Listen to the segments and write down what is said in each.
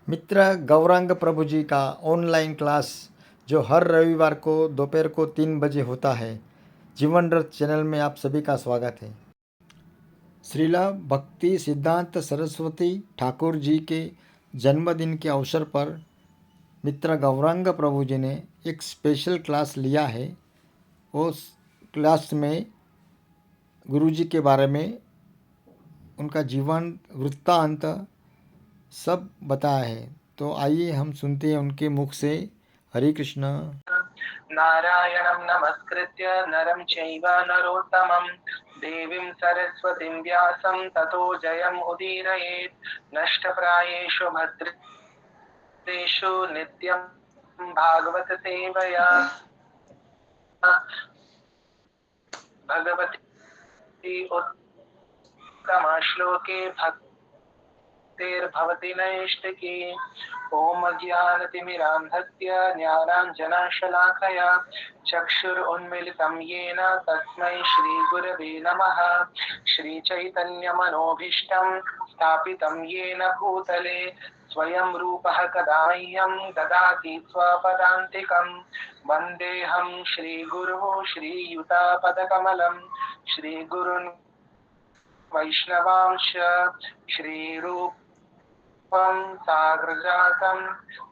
मित्र गौरांग प्रभु जी का online class जो हर रविवार को दोपहर को 3 बजे होता है, जीवन रथ चैनल में आप सभी का स्वागत है। श्रीला भक्ति सिद्धांत सरस्वती ठाकुर जी के जन्मदिन के अवसर पर मित्र गौरांग प्रभु जी ने एक स्पेशल क्लास लिया है। उस क्लास में गुरु जी के बारे में, उनका जीवन वृत्तांत सब बताया है। तो आइए हम सुनते हैं उनके मुख से। हरे कृष्ण। नारायणं नमस्कृत्य नरं चैव नरोत्तमं देवीं सरस्वतीं व्यासं ततो जयम् उदीरयेत्। नष्टप्रायेषु भद्रेषु नित्यं भागवत सेवया भगवती उत्तम श्लोके भक्तिर्भवति नैष्टिकी। ॐ अज्ञानतिमिरान्धस्य ज्ञानाञ्जनशलाकया चक्षुरुन्मिलितं येन तस्मै श्रीगुरवे नमः। श्रीचैतन्यमनोभीष्टं स्थापितं येन भूतले स्वयं रूपः कदा मह्यं ददाति स्वपदान्तिकं। वन्देऽहं श्रीगुरुः श्रीयुतापदकमलं श्रीगुरुन् वैष्णवांश श्रीरूपं साग्रजातं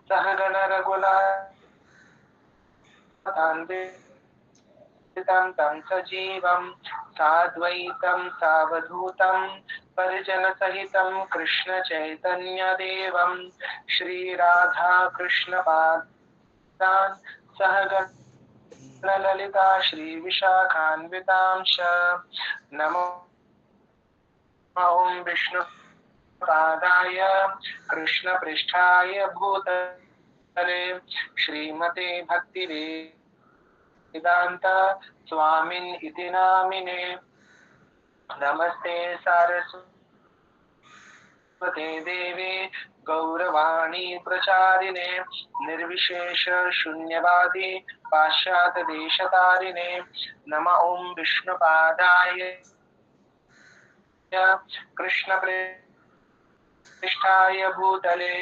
सहगणरघुनाथान्वितं तं सजीवं साद्वैतं सावधूतं परिजनसहितं कृष्णचैतन्यदेवं श्रीराधाकृष्णपादान् सहगणललिता श्रीविशाखान्वितांश। नमो ॐ विष्णुपादाय कृष्णपृष्ठाय भूतले श्रीमते भक्तिवेदान्त स्वामिन् इति नामिने। नमस्ते सारस्वते देवे गौरवाणी प्रचारिणे निर्विशेष शून्यवादी पाश्चात्यदेशतारिणे। नम ॐ विष्णुपादाय कृष्णपृष्ठाय भूतले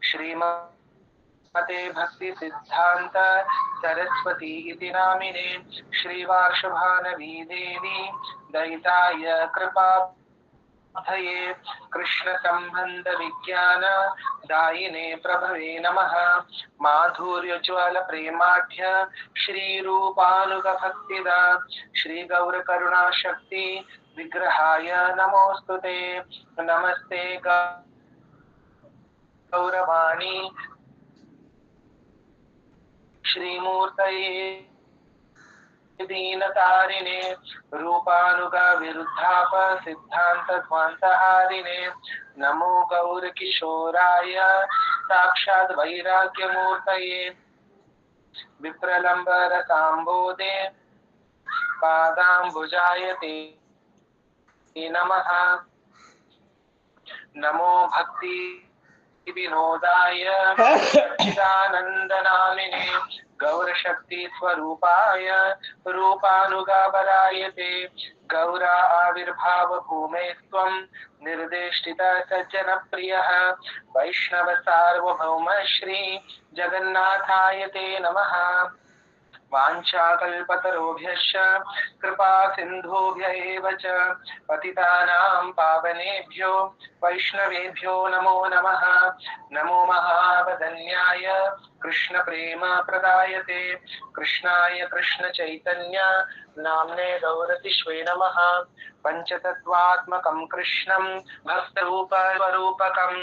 श्रीमते भक्तिसिद्धान्त सरस्वती इति नामिने। श्रीवार्षभानवी देवी दयिताय कृपाब्धये कृष्णसम्बन्ध विज्ञान दायिने प्रभवे नमः। माधुर्यज्वल प्रेमाढ्य श्रीरूपानुगभक्तिदा श्रीगौरकरुणाशक्ति विग्रहाय नमोस्तुते। नमस्ते गौरवाणी श्रीमूर्तये दीनतारिणे रूपानुगा विरुद्धाप सिद्धांत ध्वांतहारिणे। नमो गौरकिशोराय साक्षात् वैराग्यमूर्तये विप्रलम्बर साम्बोधे पादाम्बुजाय ते नमः। नमो भक्ति विनोदाय चिदानन्दनामिने गौरशक्ति स्वरूपाय रूपानुगाबलाय ते। गौरा आविर्भाव भूमे त्वं निर्देष्टिता सज्जनप्रियः वैष्णव सार्वभौम श्री जगन्नाथाय ते नमः। वाञ्छाकल्पतरुभ्यश्च कृपा सिन्धुभ्य एव च पतितानां पावनेभ्यो वैष्णवेभ्यो नमो नमः। नमो महावदन्याय कृष्णप्रेम प्रदायते कृष्णाय कृष्णचैतन्य नाम्ने गौरतिष्वे नमः। पंचतत्वात्मकं कृष्णं भक्तरूपस्वरूपकं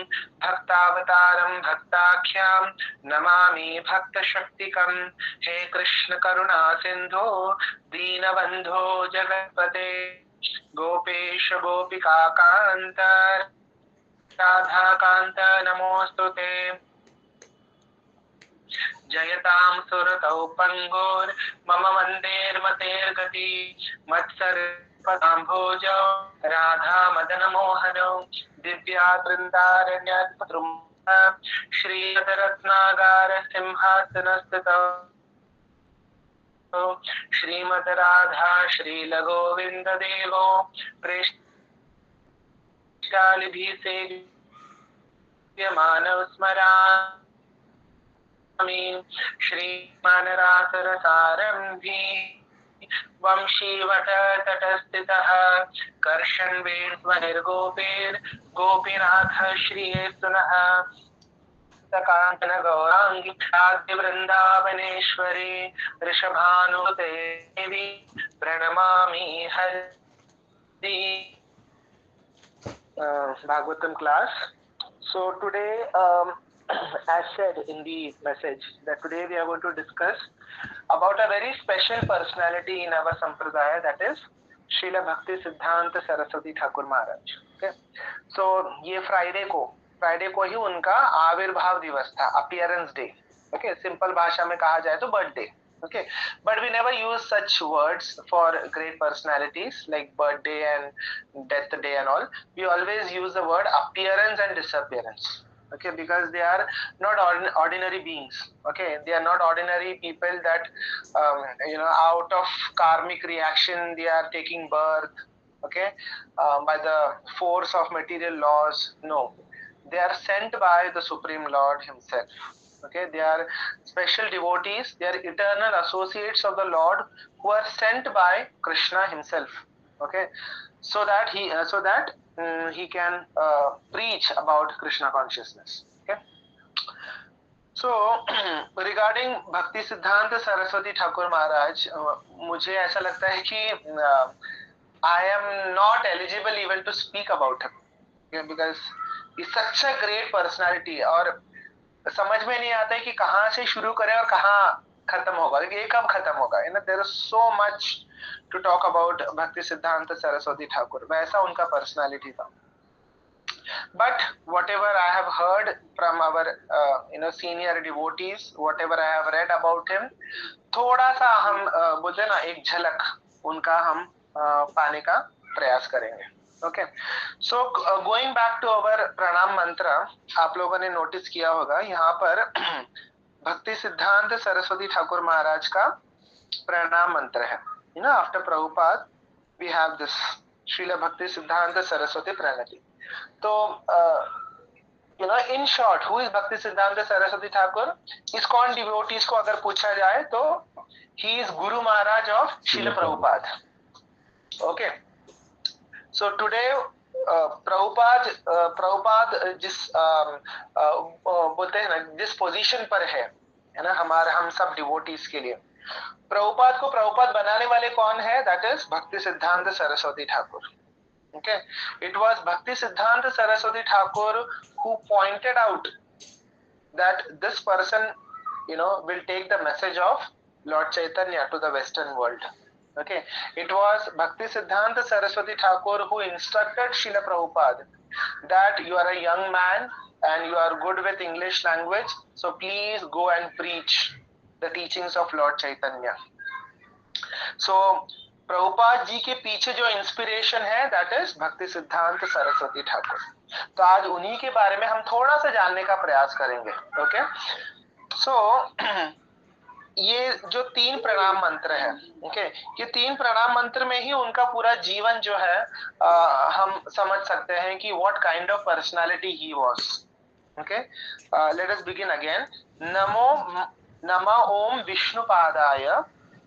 भक्तावतारं भक्ताख्यां नमामि भक्तशक्तिकं। हे कृष्ण करुणा सिंधो दीनबंधो जगत्पते गोपेश गोपिका कांत राधा कांत नमोस्तुते। जयतां सुरतौ पंगोर मम मन्देर्मतेर्गति मत्सर्पदाम्भोजौ राधा मदन मोहनौ दिव्या वृन्दारण्यत्पतृम् श्रीरत्नागार सिंहासनस्थितौ श्रीमद राधा श्रील गोविंद देवो प्रेष्ठालिभिः सेवितो मानव स्मरामि श्रीमान रासरसारम्भी वंशीवट तटस्थितः कर्षन् वेणुध्वनिर्गोपीर् गोपीनाथ श्रिये सुनः कांचन गौरांगी खाद्य वृंदावनेश्वरी ऋषभानुते देवी प्रणमामि Hari Bhagavatam class. So today, as said in the message, that today we are going to discuss about a very special personality in our sampradaya, that is Srila Bhakti Siddhanta Saraswati Thakur Maharaj. Okay. So ये Friday को ही उनका आविर्भाव दिवस था, appearance day. Okay, simple भाषा में कहा जाए तो birthday. Okay, but we never use such words for great personalities like birthday and death day and all. We always use the word appearance and disappearance. Okay, because they are not ordinary beings. Okay, they are not ordinary people that out of karmic reaction they are taking birth. Okay, by the force of material laws. No, they are sent by the Supreme Lord Himself. Okay, they are special devotees, they are eternal associates of the Lord who are sent by Krishna himself. Okay, so that he can preach about Krishna consciousness. Okay, so regarding Bhakti Siddhanta Saraswati Thakur Maharaj, मुझे ऐसा लगता है कि I am not eligible even to speak about him. Okay, because he's such a great personality और समझ में नहीं आता है कि कहाँ से शुरू करें और कहाँ खत्म होगा, ये कब खत्म होगा. There is so much to talk about Bhakti सिद्धांत सरस्वती ठाकुर. वैसा उनका पर्सनालिटी था. But whatever I have heard from our senior devotees, whatever I have read about him, थोड़ा सा हम बोलते हैं ना, एक झलक उनका हम पाने का प्रयास करेंगे. Okay, so going back to our pranam mantra, आप लोगों ने नोटिस किया होगा यहाँ पर भक्ति सिद्धांत सरस्वती ठाकुर महाराज का प्रणाम मंत्र है. After Prabhupada we have this Srila Bhakti सिद्धांत सरस्वती प्रणति. तो इन शॉर्ट, हु इज भक्ति सिद्धांत सरस्वती ठाकुर? इस्कॉन डिवोटीज को अगर पूछा जाए तो he is Guru Maharaj of Srila Prabhupada. Okay, so today Prabhupada जिस बोलते हैं ना, जिस पोजीशन पर है ना, हम सब डिवोटीज के लिए, प्रभुपाद को प्रभुपाद बनाने वाले कौन है? दैट इज भक्ति सिद्धांत Saraswati Thakur. Okay, it was भक्ति सिद्धांत Saraswati Thakur who pointed out that this person will take the message of Lord Chaitanya to the Western world. Okay, it was Bhakti Siddhanta Saraswati Thakur who instructed Srila Prabhupada that you are a young man and you are good with English language, so please go and preach the teachings of Lord Chaitanya. So Prabhupada जी के पीछे जो inspiration है, that is Bhakti Siddhanta Saraswati Thakur. तो आज उन्हीं के बारे में हम थोड़ा सा जानने का प्रयास करेंगे. ओके, सो ये जो 3 प्रणाम मंत्र है, ओके, ये 3 प्रणाम मंत्र में ही उनका पूरा जीवन जो है हम समझ सकते हैं कि what kind of personality he was. Okay, let us begin again. नमो ओम विष्णुपादाय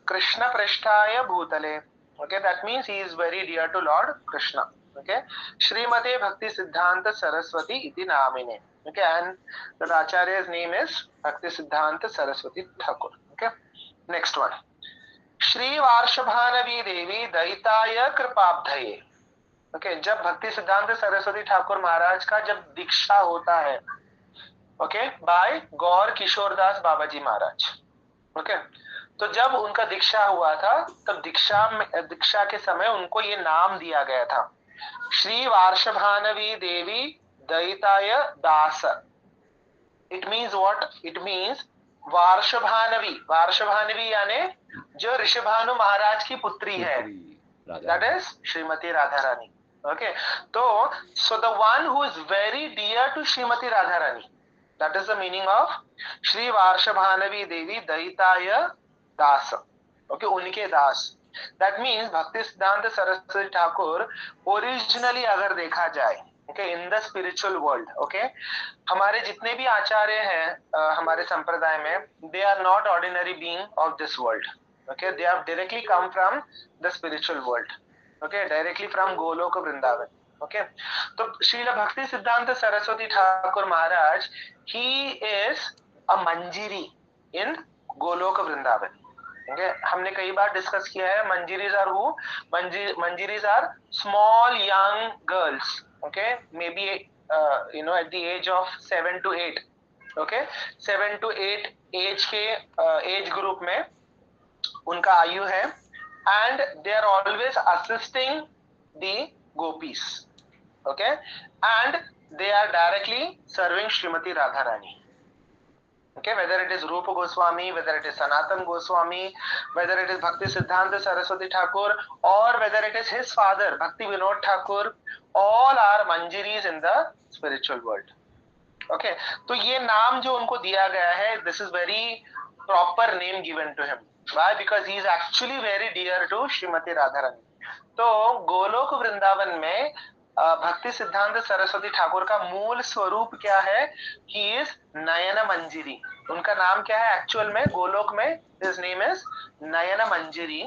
कृष्ण पृष्ठाय भूतले. Okay, that means he is very dear to lord Krishna. Okay, Srimate Bhakti सिद्धांत सरस्वती इति नामिने. Okay, and the Acharya's name is Bhakti Siddhanta Saraswati Thakur. Okay, next one. Shri Varshabhanavi Devi Daitaya Kripabdhaye. Okay, जब भक्ति सिद्धांत सरस्वती ठाकुर महाराज का जब दीक्षा होता है, ओके, बाय गौर किशोरदास बाबाजी महाराज. Okay, तो जब उनका दीक्षा हुआ था, तब दीक्षा के समय उनको ये नाम दिया गया था, Shri Varshabhanavi Devi Daitay Das. It means what? It means Varshabhanavi. Varshabhanavi यानी जो ऋषभानु महाराज की पुत्री है, that is Shrimati Radha Rani. Okay, तो so the one who is very dear to Shrimati Radha Rani, that is the meaning of Shri Varshabhanavi Devi Daitay Das. Okay, उनके दास. दैट मीन्स भक्ति सिद्धांत सरस्वती ठाकुर ओरिजिनली अगर देखा जाए, okay, in the spiritual world. Okay, हमारे जितने भी आचार्य हैं हमारे संप्रदाय में, they are not ordinary being of this world. Okay, they have directly come from the spiritual world. Okay, directly from Goloka Vrindavan. Okay, तो श्रील भक्ति सिद्धांत Saraswati Thakur Maharaj, he is a manjari in Goloka Vrindavan. Okay, हमने कई बार डिस्कस किया है, manjaris are who, manjaris are small young girls. Okay, maybe at the age of 7 to 8। Okay, 7 to 8 age के age group में उनका आयु है, and they are always assisting the gopis. Okay, and they are directly serving Srimati Radharani. Okay, whether it is Rupa Goswami, whether it is Sanatan Goswami, whether it is Bhakti Siddhanta Saraswati Thakur, or whether it is his father Bhakti Vinod Thakur, all are manjiris in the spiritual world. Okay, तो ये नाम जो उनको दिया गया है, this is very proper name given to him. Why? Because he is actually very dear to Srimati Radharani. तो गोलोक वृंदावन में भक्ति सिद्धांत सरस्वती ठाकुर का मूल स्वरूप क्या है? ही इज नयन मंजिरी। उनका नाम क्या है एक्चुअल में गोलोक में? His name is Nayan Manjiri.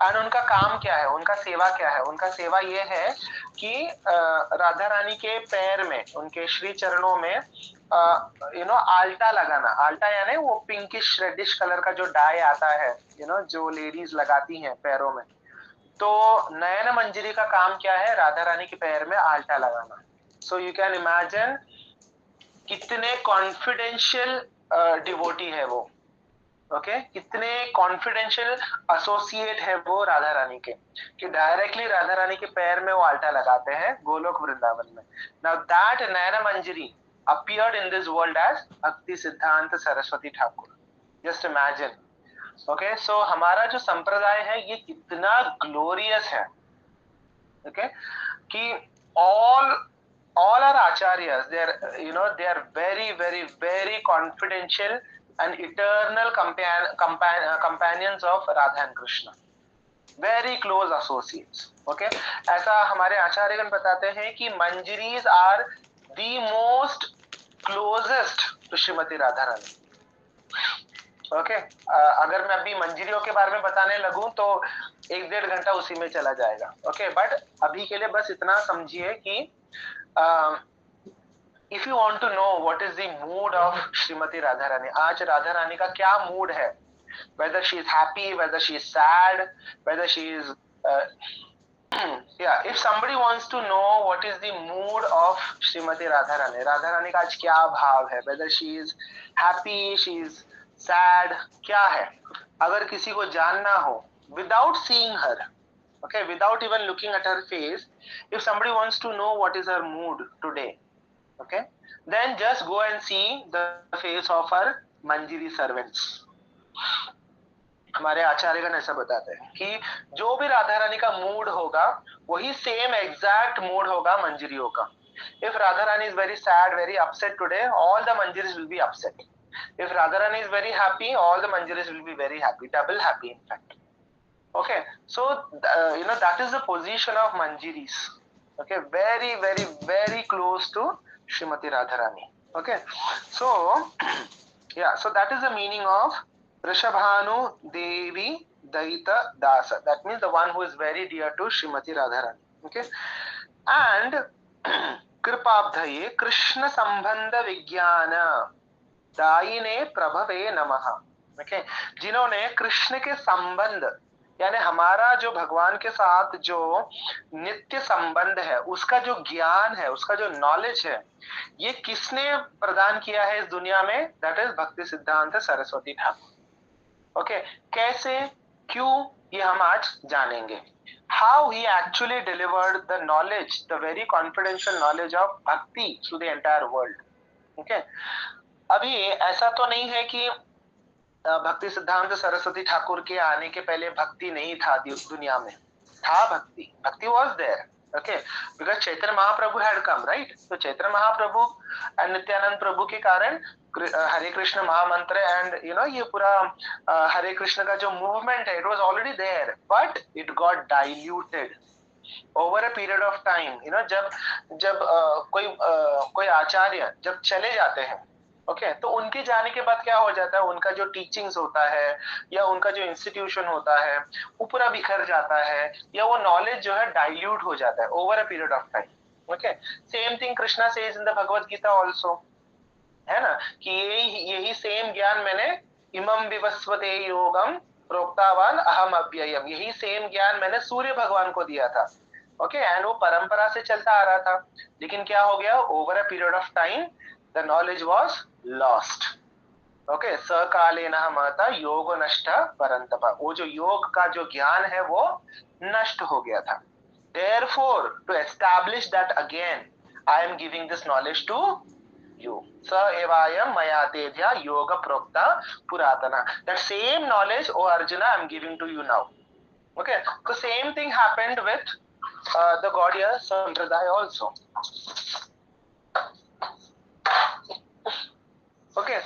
And उनका काम क्या है, उनका सेवा क्या है? उनका सेवा ये है कि राधा रानी के पैर में, उनके श्री चरणों में आल्टा लगाना। आल्टा यानी वो पिंकिश रेडिश कलर का जो डाई आता है, जो लेडीज लगाती हैं पैरों में। तो नयन मंजरी का काम क्या है? राधा रानी के पैर में आल्टा लगाना। सो यू कैन इमेजिन कितने कॉन्फिडेंशियल डिवोटी है वो। ओके, कितने कॉन्फिडेंशियल एसोसिएट है वो राधा रानी के, कि डायरेक्टली राधा रानी के पैर में वो आल्टा लगाते हैं गोलोक वृंदावन में। Now that Nayan Manjari appeared in this world as Bhakti Siddhanta Saraswati Thakur. Just imagine. Okay, so हमारा जो संप्रदाय है ये कितना ग्लोरियस है। ओके, कि all are acharyas, they are very very very confidential and eternal companions of Radha and Krishna, very close associates. Okay, ऐसा हमारे आचार्यगण बताते हैं कि manjaris are the most closest to Shrimati Radha Rani. Okay, अगर मैं अभी मंजरियों के बारे में बताने लगूं तो 1-1.5 घंटा उसी में चला जाएगा। ओके, बट अभी के लिए बस इतना समझिए कि if you want to know what is the mood of Shrimati Radha Rani, आज राधा रानी का क्या मूड है, whether she is happy, whether she is sad, whether she is yeah, if somebody wants to know what is the mood of Srimati Radharani, Radha Rani का आज क्या भाव है, whether she is happy, she is sad, क्या है, अगर किसी को जानना हो, without seeing her, okay, without even looking at her face, if somebody wants to know what is her mood today, okay, then just go and see the face of her Manjiri servants. हमारे आचार्यगण ऐसा बताते हैं कि जो भी राधा रानी का mood होगा वही सेम एग्जैक्ट मूड होगा मंजरियों का। If Radha Rani is very sad, very upset today, all the manjaris will be upset. If Radha Rani is very happy, all the manjaris will be very happy, double happy in fact. Okay, so that is the position of manjaris. Okay, very very very close to Shrimati Radha Rani. Okay, so yeah, so that is the meaning of Rishabhanu Devi Daita Dasa. That means the one who is very dear to Srimati Radharani. Okay, and Kripabdhaye Krishna Sambandha Vijnana Daine Prabhave Namaha. Okay, जिन्होंने कृष्ण के संबंध यानी हमारा जो भगवान के साथ जो नित्य संबंध है उसका जो ज्ञान है, उसका जो नॉलेज है, ये किसने प्रदान किया है इस दुनिया में? दैट इज भक्ति सिद्धांत सरस्वती ठाकुर। ओके, कैसे, क्यों, ये हम आज जानेंगे। How he actually delivered the knowledge, the very confidential knowledge of bhakti to the entire world. Okay, अभी ऐसा तो नहीं है कि भक्ति सिद्धांत सरस्वती ठाकुर के आने के पहले भक्ति नहीं था दुनिया में, था भक्ति, bhakti was there. Okay, because Chaitanya Mahaprabhu had come, right? तो चैतन्य महाप्रभु एंड नित्यानंद प्रभु के कारण हरे कृष्ण महामंत्र एंड ये पूरा हरे कृष्ण का जो मूवमेंट है, it was already there, but it got diluted. Over a period of time, जब जब कोई आचार्य जब चले जाते हैं, ओके, तो उनके जाने के बाद क्या हो जाता है, उनका जो टीचिंग्स होता है या उनका जो इंस्टीट्यूशन होता है वो पूरा बिखर जाता है, या वो नॉलेज जो है डाइल्यूट हो जाता है over a period of time. Okay, same thing Krishna says in the Bhagavad Gita also, है ना, कि यही यही सेम ज्ञान मैंने इमं विवस्वते योगम प्रोक्तावान अहम अव्ययम, यही सेम ज्ञान मैंने सूर्य भगवान को दिया था। ओके, एंड वो परंपरा से चलता आ रहा था, लेकिन क्या हो गया, over a period of time the knowledge was lost. Okay, सकाले न महता योग नष्ट परंतप, वो जो योग का जो ज्ञान है वो नष्ट हो गया था। Therefore, to establish that again, I am giving this knowledge to you. Sa evayam maya tedhya yoga prokta puratana. That same knowledge, O Arjuna, I am giving to you now. Okay, so same thing happened with the Gaudiya Sampradaya also. Okay,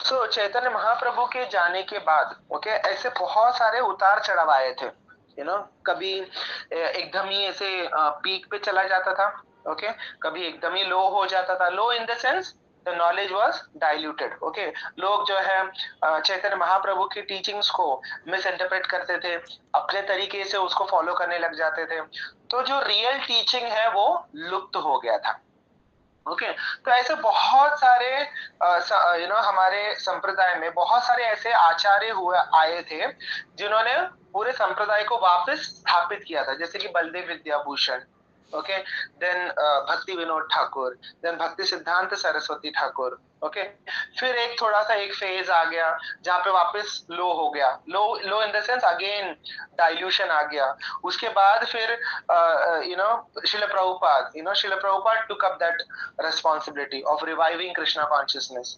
so चैतन्य महाप्रभु के जाने के बाद, okay, ऐसे बहुत सारे उतार चढ़ाव आए थे, कभी एकदम ही ऐसे पीक पे चला जाता था, ओके, कभी एकदम ही लो हो जाता था, लो in the sense the knowledge was diluted. Okay, लोग जो है चैतन्य महाप्रभु की टीचिंग्स को मिस इंटरप्रेट करते थे, अपने तरीके से उसको फॉलो करने लग जाते थे, तो जो रियल टीचिंग है वो लुप्त हो गया था। ओके, तो ऐसे बहुत सारे हमारे संप्रदाय में बहुत सारे ऐसे आचार्य हुए आए थे जिन्होंने पूरे संप्रदाय को वापस स्थापित किया था, जैसे कि Baldev Vidyabhushan, okay, then Bhakti Vinod Thakur, then Bhakti सिद्धांत सरस्वती ठाकुर। ओके, फिर एक थोड़ा सा एक फेज आ गया जहाँ पे वापस लो हो गया, लो लो in the sense again dilution आ गया। उसके बाद फिर Srila Prabhupada, Srila Prabhupada took up that responsibility of reviving Krishna consciousness,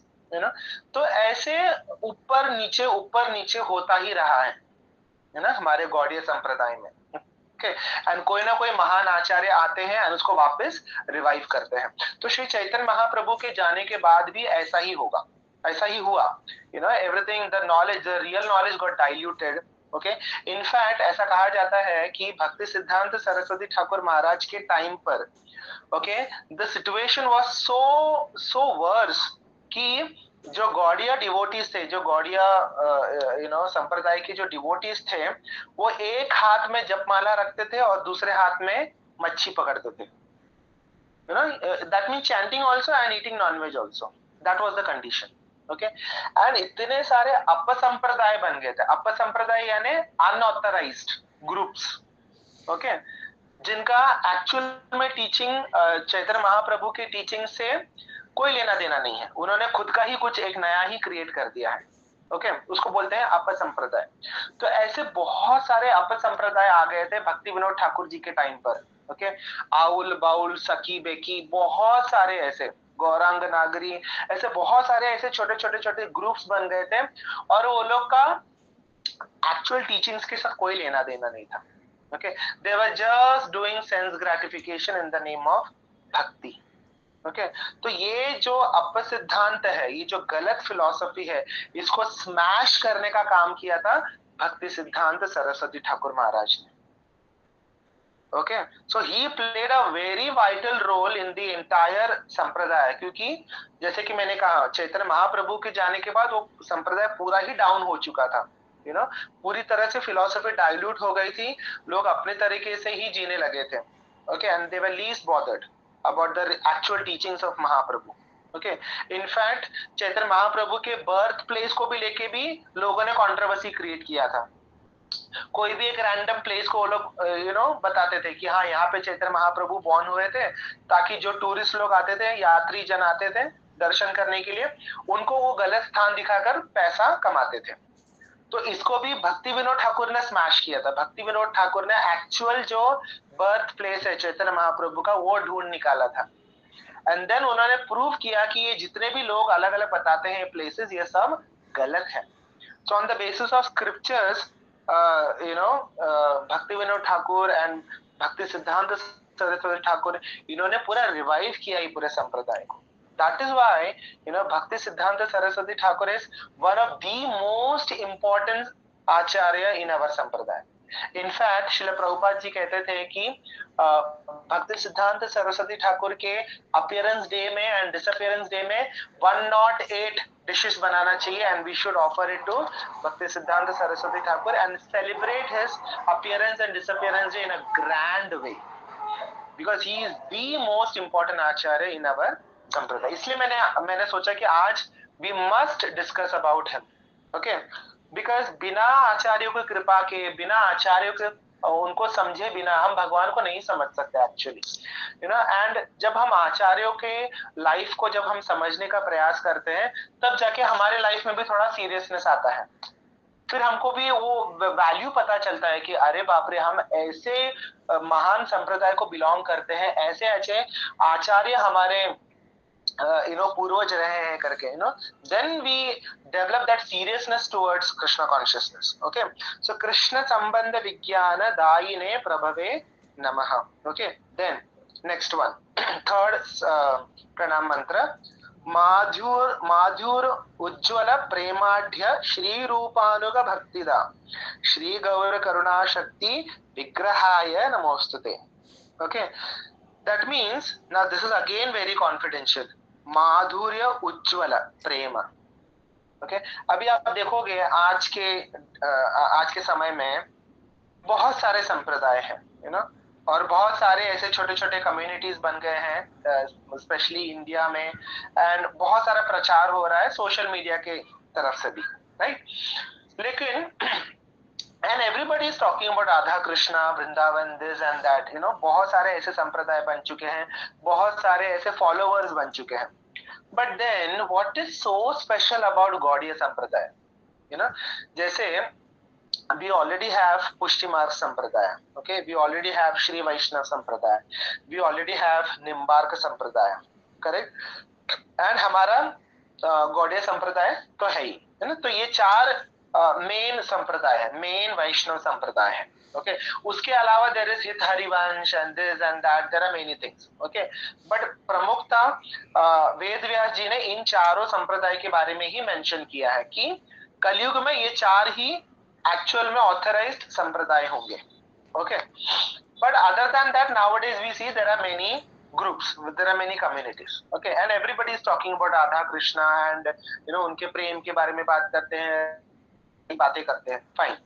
तो ऐसे ऊपर नीचे होता ही रहा है ना, हमारे गौड़ीय संप्रदाय में। ओके, एंड कोई ना कोई महान आचार्य आते हैं और उसको वापस रिवाइव करते हैं। तो श्री चैतन्य महाप्रभु के जाने के बाद भी ऐसा ही होगा, ऐसा ही हुआ, everything, the knowledge, the real knowledge got diluted. Okay, in fact ऐसा कहा जाता है कि भक्ति सिद्धांत सरस्वती ठाकुर महाराज के टाइम पर, okay, the situation was so worse कि जो गौड़िया डिवोटीज थे, जो गौड़िया संप्रदाय के जो डिवोटीज थे, वो एक हाथ में जपमाला रखते थे और दूसरे हाथ में मच्छी पकड़ते थे, that mean chanting also and eating nonveg also, that was the condition. Okay, and इतने सारे अपसंप्रदाय बन गए थे, अपसंप्रदाय यानी अनऑथराइज्ड ग्रुप्स, ओके, जिनका एक्चुअल में टीचिंग चैतन्य महाप्रभु की टीचिंग से कोई लेना देना नहीं है, उन्होंने खुद का ही कुछ एक नया ही क्रिएट कर दिया है। ओके, उसको बोलते हैं अपसंप्रदाय। तो ऐसे बहुत सारे अपसंप्रदाय आ गए थे भक्ति विनोद ठाकुर जी के टाइम पर। ओके, आउल बाउल सखी बेकी, बहुत सारे ऐसे गौरांग नागरी, ऐसे बहुत सारे ऐसे छोटे छोटे छोटे ग्रुप्स बन गए थे और वो लोग का एक्चुअल टीचिंग्स के साथ कोई लेना देना नहीं था। Okay, they were just doing sense gratification in the name of भक्ति। okay, तो ये जो अपसिद्धांत है, ये जो गलत फिलॉसफी है, इसको स्मैश करने का काम किया था भक्ति सिद्धांत सरस्वती ठाकुर महाराज ने। Okay, so he played a very vital role in the entire sampradaya, क्योंकि जैसे कि मैंने कहा चैतन्य महाप्रभु के जाने के बाद वो संप्रदाय पूरा ही डाउन हो चुका था, पूरी तरह से फिलॉसफी डाइल्यूट हो गई थी, लोग अपने तरीके से ही जीने लगे थे। Okay, and they were least bothered about the actual teachings of Mahaprabhu. Okay, in fact Chaitanya Mahaprabhu के बर्थ प्लेस को भी लेके भी लोगों ने कंट्रोवर्सी क्रिएट किया था। कोई भी एक रैंडम प्लेस को वो लोग बताते थे कि हाँ यहाँ पे चैतन्य महाप्रभु बॉर्न हुए थे, ताकि जो टूरिस्ट लोग आते थे, यात्री जन आते थे दर्शन करने के लिए, उनको वो गलत स्थान दिखाकर पैसा कमाते थे। तो इसको भी भक्ति विनोद ठाकुर ने स्मैश किया था। भक्ति विनोद ठाकुर ने एक्चुअल जो बर्थ प्लेस है चैतन्य महाप्रभु का वो ढूंढ निकाला था, एंड देन उन्होंने प्रूव किया कि ये जितने भी लोग अलग अलग बताते हैं प्लेसेस, ये सब गलत है। So on the basis of scriptures, भक्ति विनोद ठाकुर एंड भक्ति सिद्धांत सरस्वती ठाकुर, इन्होंने पूरा रिवाइव किया ये पूरे संप्रदाय को। That is why, Bhakti Siddhanta Saraswati Thakur is one of the most important acharya in our sampradaya. In fact Srila Prabhupada ji कहते थे कि भक्ति सिद्धांत सरस्वती ठाकुर के अपीयरेंस डे में एंड डिसअपीयरेंस डे में 108 डिशेस बनाना चाहिए and we should offer it to Bhakti सिद्धांत Saraswati Thakur and celebrate his appearance and disappearance day in a grand way, because he is the most important acharya in our sampradaya. इसलिए मैंने सोचा कि आज we must discuss about him, okay, because बिना आचार्यों की कृपा के, बिना आचार्यों के उनको समझे बिना हम भगवान को नहीं समझ सकते एक्चुअली, यू नो। एंड जब हम आचार्यों के लाइफ को जब हम समझने का प्रयास करते हैं तब जाके हमारे लाइफ में भी थोड़ा सीरियसनेस आता है, फिर हमको भी वो वैल्यू पता चलता है कि अरे बाप रे, हम ऐसे महान संप्रदाय को बिलोंग करते हैं, ऐसे ऐसे आचार्य हमारे पूर्वज रहे हैं करके, then we develop that seriousness towards Krishna consciousness. Okay, so Krishna Sambandha Vijnana Dayine Prabhave Namaha. Okay, then next one, third pranam mantra, माधुर उज्ज्वल प्रेमाढ्य श्री रूपानुग भक्तिदा श्री गौर करुणा शक्ति विग्रहाय नमोस्तुते. Okay, that means now this is again very confidential. माधुर्य उज्ज्वल प्रेम. Okay, अभी आप देखोगे आज के समय में बहुत सारे संप्रदाय हैं, और बहुत सारे ऐसे छोटे छोटे कम्युनिटीज बन गए हैं स्पेशली इंडिया में, एंड बहुत सारा प्रचार हो रहा है सोशल मीडिया के तरफ से भी, राइट. लेकिन and everybody is talking about Radha Krishna Vrindavan this and that, बहुत सारे ऐसे संप्रदाय बन चुके हैं, बहुत सारे ऐसे फॉलोअर्स बन चुके हैं. But then what is so special about Gaudiya sampradaya? जैसे we already have पुष्टि मार्ग संप्रदाय, okay, we already have Shri वैष्णव संप्रदाय, we already have निम्बार्क संप्रदाय, करेक्ट, एंड हमारा गौड़ीय संप्रदाय तो है ही, है ना. तो ये चार मेन संप्रदाय है, मेन वैष्णव संप्रदाय है. ओके, उसके अलावा there is Hit Harivansh and this and that, there are many things. Okay, but प्रमुखता वेद व्यास जी ने इन चारों संप्रदाय के बारे में ही मेंशन किया है कि कलयुग में ये चार ही एक्चुअल में ऑथराइज्ड संप्रदाय होंगे. Okay, but other than that nowadays we see there are many groups, there are many communities, okay, and everybody is talking about Radha Krishna and उनके प्रेम के बारे में बात करते हैं, बातें करते हैं, fine.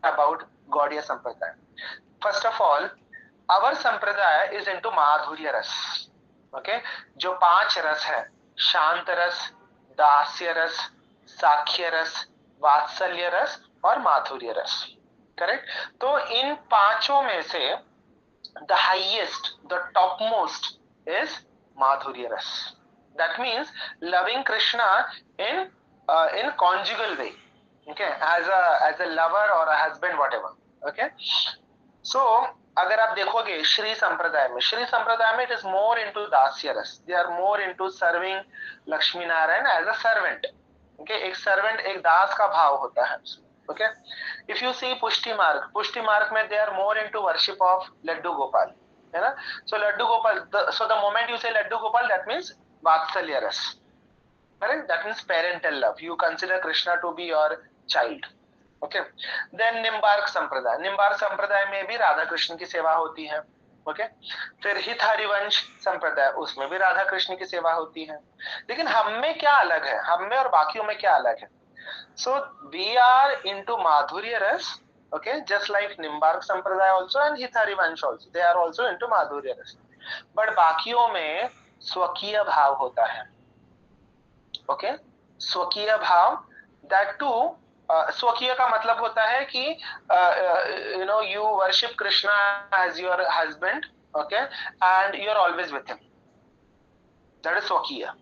About Gaudiya Sampradaya. First of all, our Sampradaya is into Madhurya Ras. Okay, जो 5 रस है, शांत रस, दास्य रस, साख्य रस, वात्सल्य रस और माधुर्य रस. करेक्ट. तो इन पांचों में से the highest, the topmost is Madhurya Ras. That means loving Krishna in conjugal way, okay, as a lover or a husband, whatever. Okay, so अगर आप देखोगे श्री संप्रदाय में it is more into दास्य रस. They are more into serving Lakshmi Narayan as a servant. Okay, एक servant, एक दास का भाव होता है. Okay, if you see पुष्टि मार्ग में they are more into worship of Laddu Gopal, है ना. So Laddu Gopal, so the moment you say Laddu Gopal, that means Vatsalya Ras, correct? That means parental love. You consider Krishna to be your child. Okay, then Nimbarka संप्रदाय में भी राधा कृष्ण की सेवा होती है. Okay, फिर हित हरिवंश संप्रदाय, उसमें भी राधा कृष्ण की सेवा होती है. लेकिन हम में क्या अलग है, हम में और बाकियों में क्या अलग है? So we are into Madhurya Ras, okay, just like Nimbark Sampradaya also and Hit Harivansh also, they are also into Madhurya Ras. But बाकियों में स्वकीय भाव होता है. Okay, स्वकीय भाव, that too, स्वकीय का मतलब होता है कि you worship Krishna as your husband, okay, and you are always with him. That is स्वकीय.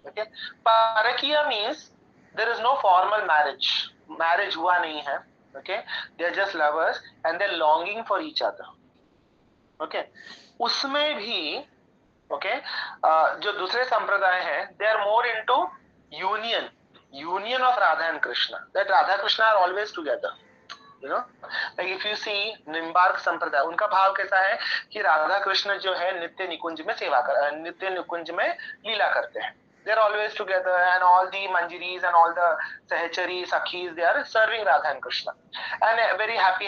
Okay, परकीय means there is no formal marriage हुआ नहीं है. Okay, they are just lovers and they are longing for each other. Okay, उसमें भी okay, जो दूसरे संप्रदाय हैं, they are more into union of Radha and Krishna, that Radha Krishna are always together. Like if you see Nimbarka संप्रदाय, उनका भाव कैसा है कि राधा कृष्ण जो है नित्य निकुंज में लीला करते हैं. they're always together, and all the manjiris and all the sahachari sakhis, they are serving Radha and Krishna, and a very happy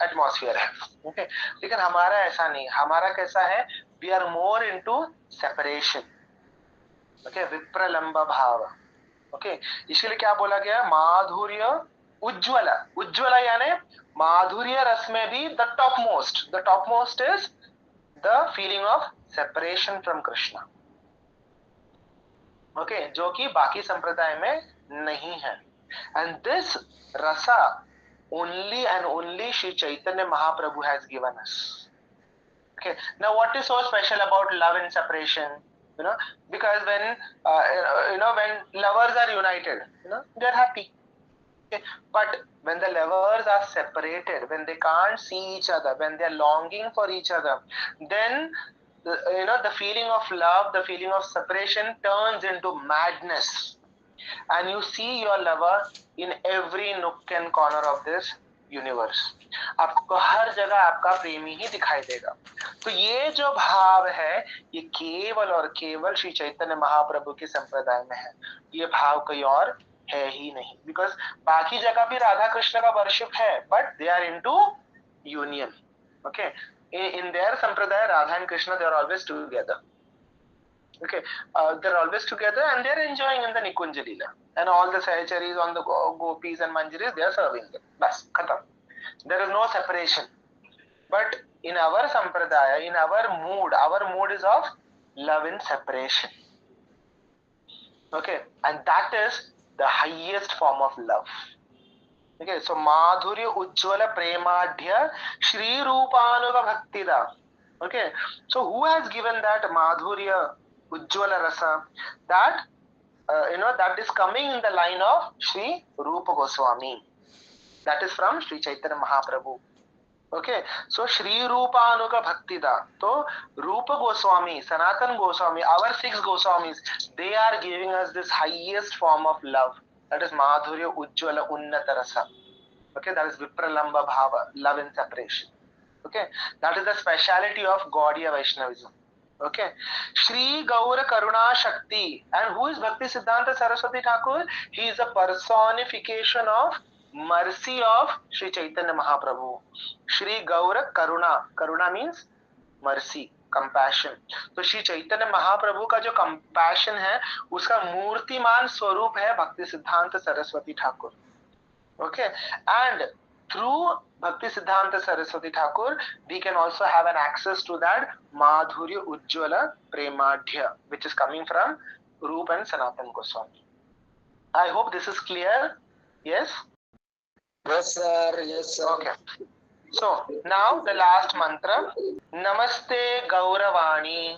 atmosphere है. Okay, लेकिन हमारा ऐसा नहीं. हमारा कैसा है? We are more into separation. Okay, विप्रलंब भाव. Okay, इसलिए क्या बोला गया? माधुर्य उज्ज्वला. उज्ज्वला यानी माधुर्य रस में भी the topmost is the feeling of separation from Krishna. Okay, जो कि बाकी संप्रदाय में नहीं है. And this rasa only and only Shri Chaitanya Mahaprabhu has given us. Okay, now what is so special about love and separation? Because when when lovers are united, they are happy. Okay, but when the lovers are separated, when they can't see each other, when they are longing for each other, then the feeling of love, the feeling of separation turns into madness, and you see your lover in every nook and corner of this universe. आपको हर जगह आपका प्रेमी ही दिखाई देगा. तो ये जो भाव है, ये केवल और केवल श्री चैतन्य महाप्रभु के संप्रदाय में है. ये भाव कोई और है ही नहीं. बिकॉज बाकी जगह भी राधा कृष्ण का वर्शिप है, but they are into union. Okay, in their sampradaya, Radha and Krishna, they are always together. Okay, they're always together and they're enjoying in the Nikunja Leela. And all the sahacharis on the gopis and manjiris, they are serving them. Bas, khatam. There is no separation. But in our sampradaya, in our mood is of love and separation. Okay, and that is the highest form of love. Okay, so Madhurya Ujjvala Premadhya Shri Rupanuga Bhaktida. Okay, so who has given that Madhurya Ujjvala Rasa? That that is coming in the line of Shri Rupa Goswami. That is from Shri Chaitanya Mahaprabhu. Okay, so Shri Rupanuga Bhaktida. So Rupa Goswami, Sanatan Goswami, our 6 Goswamis, they are giving us this highest form of love. That is Madhurya Ujjvala Unnata Rasa. Okay, that is Vipralamba Bhava, love and separation. Okay, that is the speciality of Gaudiya Vaishnavism. Okay, Shri Gaura Karuna Shakti. And who is Bhakti Siddhanta Saraswati Thakur? He is a personification of mercy of Shri Chaitanya Mahaprabhu. Shri Gaura Karuna. Karuna means mercy, compassion. तो श्री चैतन्य महाप्रभु का जो compassion है, उसका मूर्तिमान स्वरूप है भक्ति सिद्धांत Saraswati Thakur. Okay, and through Bhakti Siddhanta Saraswati Thakur, we can also have an access to that Madhurya Ujjvala Premadhya, which is coming from Rup and Sanatan Goswami. I hope this is clear. Yes? Yes, sir. Yes, sir. Okay. So, now the last mantra, Namaste Gauravani.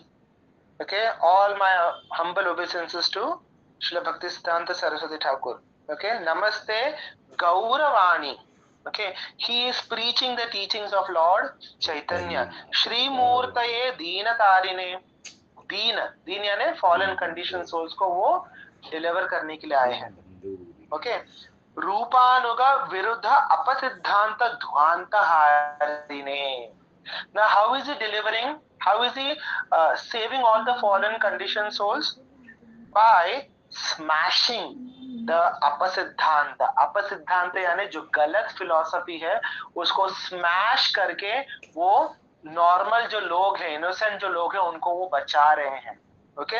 Okay, all my humble obeisances to Srila Bhakti Siddhanta Saraswati Thakur. Okay, Namaste Gauravani. Okay, he is preaching the teachings of Lord Chaitanya. Shri Murtaye Deena Tarine. Deen यानी fallen condition souls को वो deliver करने के लिए आए हैं. Okay, Rupanuga Viruddha Apasiddhanta Dhvanta Harine. Now, how is he delivering? How is he saving all the fallen conditioned souls? By smashing the अपसिद्धांत. अपसिद्धांत यानी जो गलत फिलॉसफी है उसको स्मैश करके वो नॉर्मल जो लोग हैं, इनोसेंट जो लोग हैं, उनको वो बचा रहे हैं. ओके,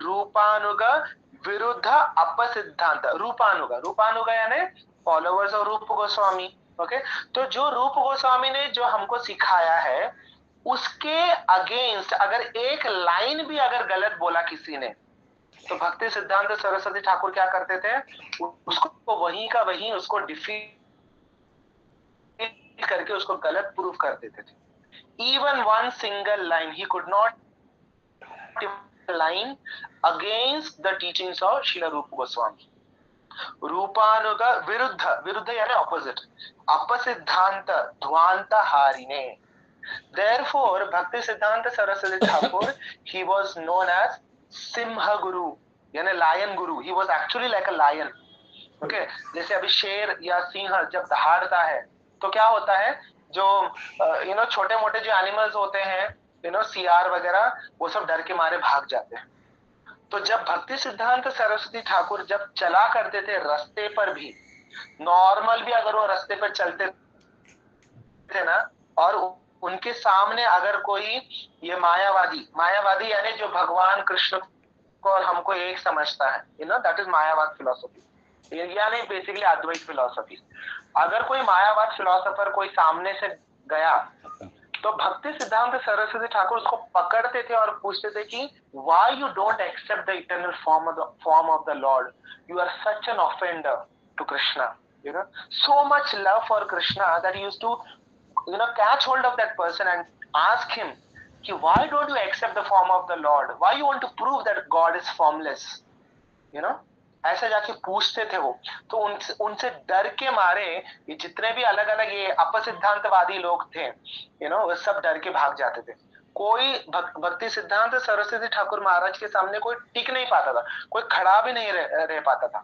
रूपानुग विरुद्ध अपसिद्धांत. रूपानुग यानी फॉलोवर्स ऑफ रूप गोस्वामी. ओके, तो जो रूप गोस्वामी ने जो हमको सिखाया है उसके अगेंस्ट अगर एक लाइन भी अगर गलत बोला किसी ने, तो भक्ति सिद्धांत सरस्वती ठाकुर क्या करते थे? उसको वहीं का वहीं उसको डिफीट करके उसको गलत प्रूफ कर देते थे. Even one single line he could not line against the teachings of Srila Rupa Goswami. Rupanuga viruddha यानी opposite. अपसिद्धांत ध्वांता हारिने. Therefore, Bhakti Siddhanta Saraswati Thakur, he was known as Simha Guru, यानी lion guru. He was actually like a lion. Okay, जैसे अभी शेर या सिंह जब दहाड़ता है तो क्या होता है? जो छोटे मोटे जो एनिमल्स होते हैं, सियार वगैरह, वो सब डर के मारे भाग जाते हैं. तो जब भक्ति सिद्धांत सरस्वती ठाकुर जब चला करते थे रास्ते पर भी, नॉर्मल भी अगर वो रास्ते पर चलते थे ना, और उनके सामने अगर कोई ये मायावादी, मायावादी यानी जो भगवान कृष्ण को और हमको एक समझता है, दैट इज मायावाद फिलोसफी, यानी बेसिकली अद्वैत फिलोसफी। अगर कोई मायावाद फिलोसोफर कोई सामने से गया तो भक्ति सिद्धांत सरस्वती ठाकुर उसको पकड़ते थे और पूछते थे कि why you don't accept the eternal form of the lord, you are such an offender to Krishna, so much love for Krishna that he used to catch hold of that person and ask him कि why don't you accept the form of the Lord, why you want to prove that God is formless, ऐसे जाके पूछते थे वो। तो उनसे डर के मारे ये जितने भी अलग अलग ये अपसिद्धांतवादी लोग थे, वो सब डर के भाग जाते थे। कोई भक्ति सिद्धांत सरस्वती ठाकुर महाराज के सामने कोई टिक नहीं पाता था, कोई खड़ा भी नहीं रह पाता था,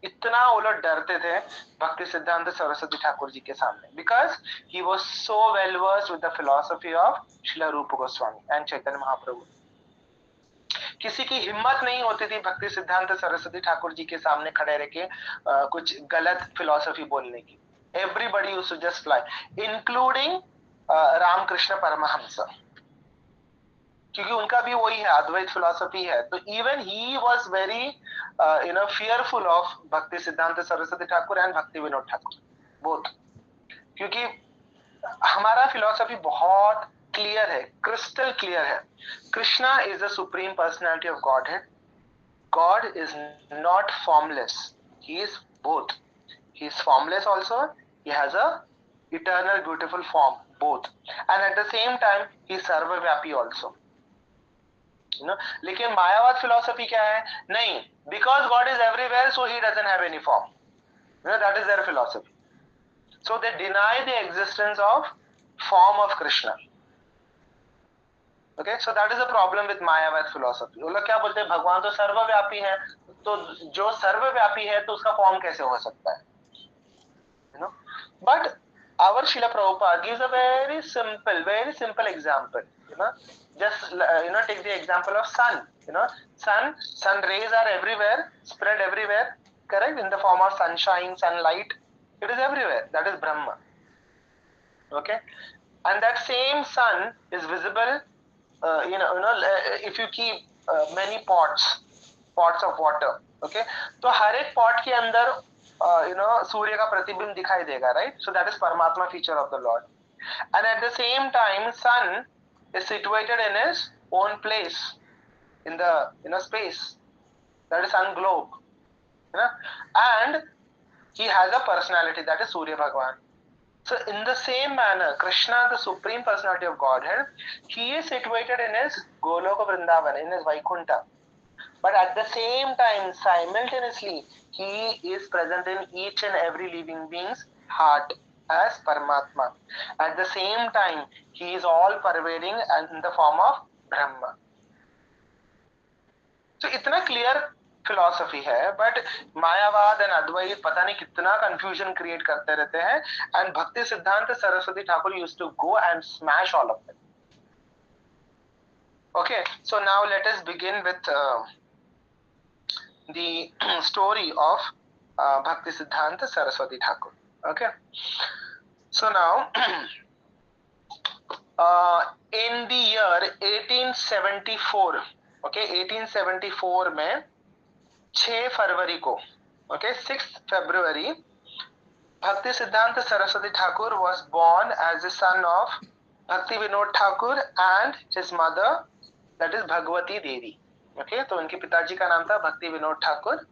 इतना वो लोग डरते थे भक्ति सिद्धांत सरस्वती ठाकुर जी के सामने, because he was so well versed with the philosophy of Srila रूप गोस्वामी एंड चैतन्य महाप्रभु। किसी की हिम्मत नहीं होती थी भक्ति सिद्धांत सरस्वती ठाकुर जी के सामने खड़े रह के कुछ गलत फिलोसफी बोलने की। Everybody used to just fly, including Ramakrishna Paramahamsa, क्योंकि उनका भी वही है, अद्वैत फिलोसफी है। तो even he was very fearful of Bhakti सिद्धांत सरस्वती ठाकुर एंड भक्ति विनोद ठाकुर बोथ, क्योंकि हमारा फिलोसफी बहुत क्लियर है, क्रिस्टल क्लियर है। Krishna is the supreme personality of Godhead, God is not formless, he is both, he is formless also, he has a eternal beautiful form both, and at the same time he is सर्वव्यापी also. लेकिन Mayavad philosophy क्या है, नहीं, because God is everywhere so he doesn't have any form, that is their philosophy. So they deny the existence of form of Krishna. Okay, so that is the problem with Mayavad philosophy. वो लोग क्या बोलते हैं, भगवान तो सर्वव्यापी है, तो जो सर्वव्यापी है तो उसका फॉर्म कैसे हो सकता है, but our Srila Prabhupada gives a very simple example, just take the example of sun, sun rays are everywhere, spread everywhere, correct, in the form of sunshine, sunlight, it is everywhere, that is Brahma. Okay, and that same sun is visible, if you keep many pots of water, okay, तो हर एक pot के अंदर सूर्य का प्रतिबिंब दिखाई देगा, right? So that is Paramatma feature of the Lord, and at the same time sun is situated in his own place in the space, that is sun globe, and he has a personality, that is Surya Bhagwan. So in the same manner, Krishna, the supreme personality of Godhead, he is situated in his Goloka Vrindavan, in his Vaikunta. But at the same time, simultaneously, he is present in each and every living being's heart as Paramatma. At the same time, he is all pervading and in the form of Brahma. So इतना clear philosophy है, but मायावाद and अद्वैत पता नहीं कितना confusion create करते रहते हैं, and Bhakti सिद्धांत Saraswati Thakur used to go and smash all of it. Okay, so now let us begin with the story of Bhakti सिद्धांत Saraswati Thakur. Okay, so now in the year 1874, okay, 1874 में 6 फरवरी को, ओके, 6 February, भक्ति सिद्धांत Saraswati Thakur was born as the son of Bhakti Vinod Thakur and his mother, that is Bhagwati Devi. Okay, तो उनके पिताजी का नाम था भक्ति विनोद ठाकुर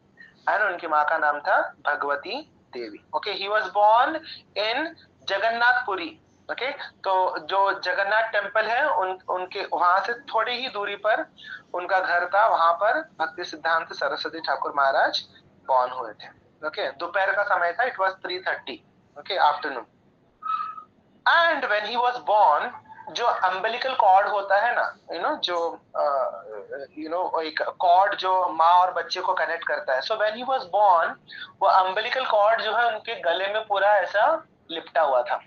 एंड उनकी माँ का नाम था Bhagavati Devi. Okay, he was born in Jagannathpuri. Okay, तो जो जगन्नाथ टेम्पल है उनके वहां से थोड़ी ही दूरी पर उनका घर था, वहां पर भक्ति सिद्धांत सरस्वती ठाकुर महाराज बॉर्न हुए थे। ओके, दोपहर का समय था, it was 3:30, okay, afternoon. And when he was born, जो अम्बिलिकल कॉर्ड होता है ना, जो एक कॉर्ड जो माँ और बच्चे को कनेक्ट करता है, so when he was born, वो अम्बिलिकल कॉर्ड जो है उनके गले में पूरा ऐसा लिपटा हुआ था,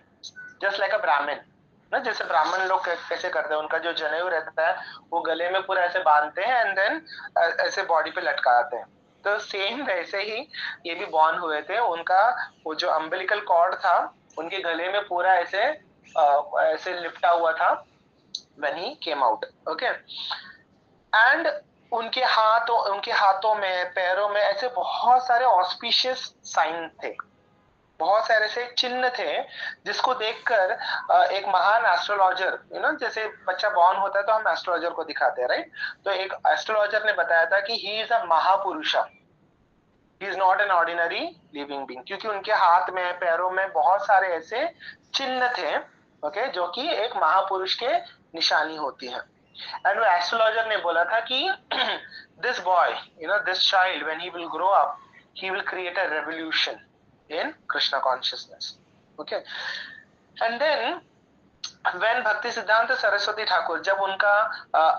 just like a Brahmin, ना, जैसे ब्राह्मण लोग कैसे करते हैं, उनका जो जनेऊ रहता है वो गले में पूरा ऐसे बांधते हैं एंड देन ऐसे बॉडी पे लटकाते हैं। तो सेम वैसे ही ये भी बॉर्न हुए थे, उनका वो जो अम्बिलिकल कॉर्ड था उनके गले में पूरा ऐसे ऐसे लिपटा हुआ था when he came out, okay, and उनके हाथों में पैरों में ऐसे बहुत सारे ऑस्पिशियस साइन थे, बहुत सारे से चिन्ह थे जिसको देखकर एक महान एस्ट्रोलॉजर, जैसे बच्चा बॉर्न होता है तो हम एस्ट्रोलॉजर को दिखाते हैं, राइट। तो एक एस्ट्रोलॉजर ने बताया था कि he is a mahapurusha, he is not an ordinary living being, क्योंकि उनके हाथ में पैरों में बहुत सारे ऐसे चिन्ह थे, ओके, जो कि एक महापुरुष के निशानी होती है। एंड वो एस्ट्रोलॉजर ने बोला था कि this boy, this child, when he will grow up, he will create a revolution in Krishna consciousness, okay. And then when भक्ति सिद्धांत सरस्वती ठाकुर, जब उनका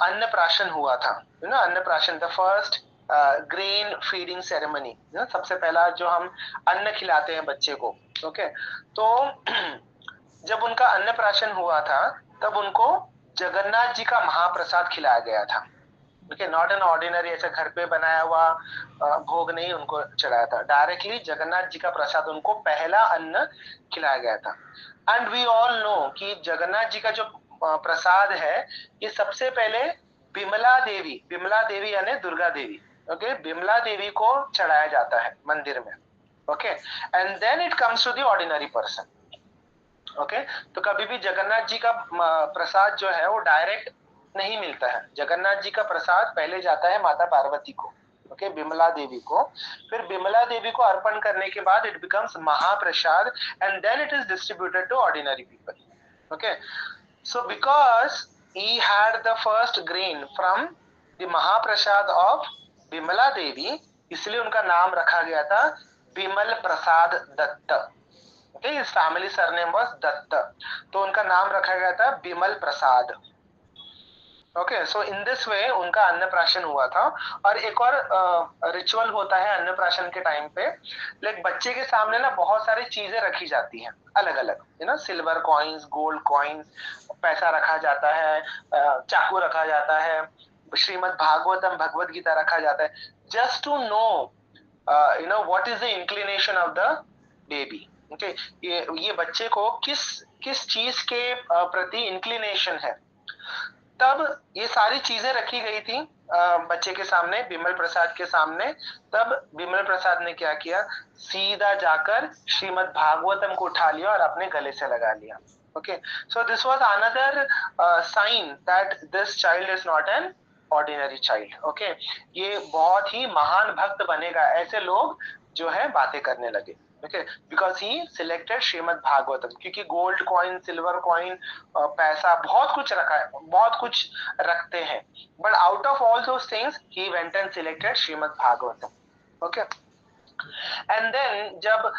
अन्नप्राशन हुआ था, अन्नप्राशन, the first grain feeding ceremony, सबसे पहला जो हम अन्न खिलाते हैं बच्चे को, ओके, तो जब उनका अन्नप्राशन हुआ था तब उनको जगन्नाथ जी का महाप्रसाद खिलाया गया था, ओके, नॉट एन ऑर्डिनरी ऐसे घर पे बनाया हुआ भोग नहीं उनको चढ़ाया था, डायरेक्टली जगन्नाथ जी का प्रसाद उनको पहला अन्न खिलाया गया था। एंड वी ऑल नो कि जगन्नाथ जी का जो प्रसाद है ये सबसे पहले बिमला देवी यानी दुर्गा देवी, ओके, बिमला देवी को चढ़ाया जाता है मंदिर में, okay, and then it comes to the ordinary person, okay. तो कभी भी जगन्नाथ जी का प्रसाद जो है वो डायरेक्ट नहीं मिलता है, जगन्नाथ जी का प्रसाद पहले जाता है माता पार्वती को, ओके, बिमला देवी को, फिर बिमला देवी को अर्पण करने के बाद it becomes mahaprasad and then it is distributed to ordinary people, okay. So because he had the first grain from the mahaprasad of Bimala Devi, इसलिए उनका नाम रखा गया था Bimal Prasad Datta, okay, his family surname was Datta, तो उनका नाम रखा गया था Bimal Prasad, okay. So in this way उनका अन्नप्राशन हुआ था। और एक और रिचुअल होता है अन्नप्राशन के टाइम पे, लाइक बच्चे के सामने ना बहुत सारी चीजें रखी जाती हैं अलग अलग, सिल्वर कॉइन्स, गोल्ड कॉइन्स, पैसा रखा जाता है, चाकू रखा जाता है, श्रीमद् भागवतम भगवत गीता रखा जाता है, just to know what is the inclination of the baby, okay, ये बच्चे को किस किस चीज के प्रति इंक्लिनेशन है। तब ये सारी चीजें रखी गई थी बच्चे के सामने, बिमल प्रसाद के सामने। तब बिमल प्रसाद ने क्या किया, सीधा जाकर श्रीमद् भागवतम को उठा लिया और अपने गले से लगा लिया, okay. So this was another sign that this child is not an ordinary child, okay. ये बहुत ही महान भक्त बनेगा, ऐसे लोग जो है बातें करने लगे, okay, because he selected Srimad Bhagavatam, क्योंकि गोल्ड कॉइन, सिल्वर कॉइन, पैसा, बहुत कुछ रखा है, बहुत कुछ रखते हैं, but out of all those things he went and selected Srimad Bhagavatam, okay. And then जब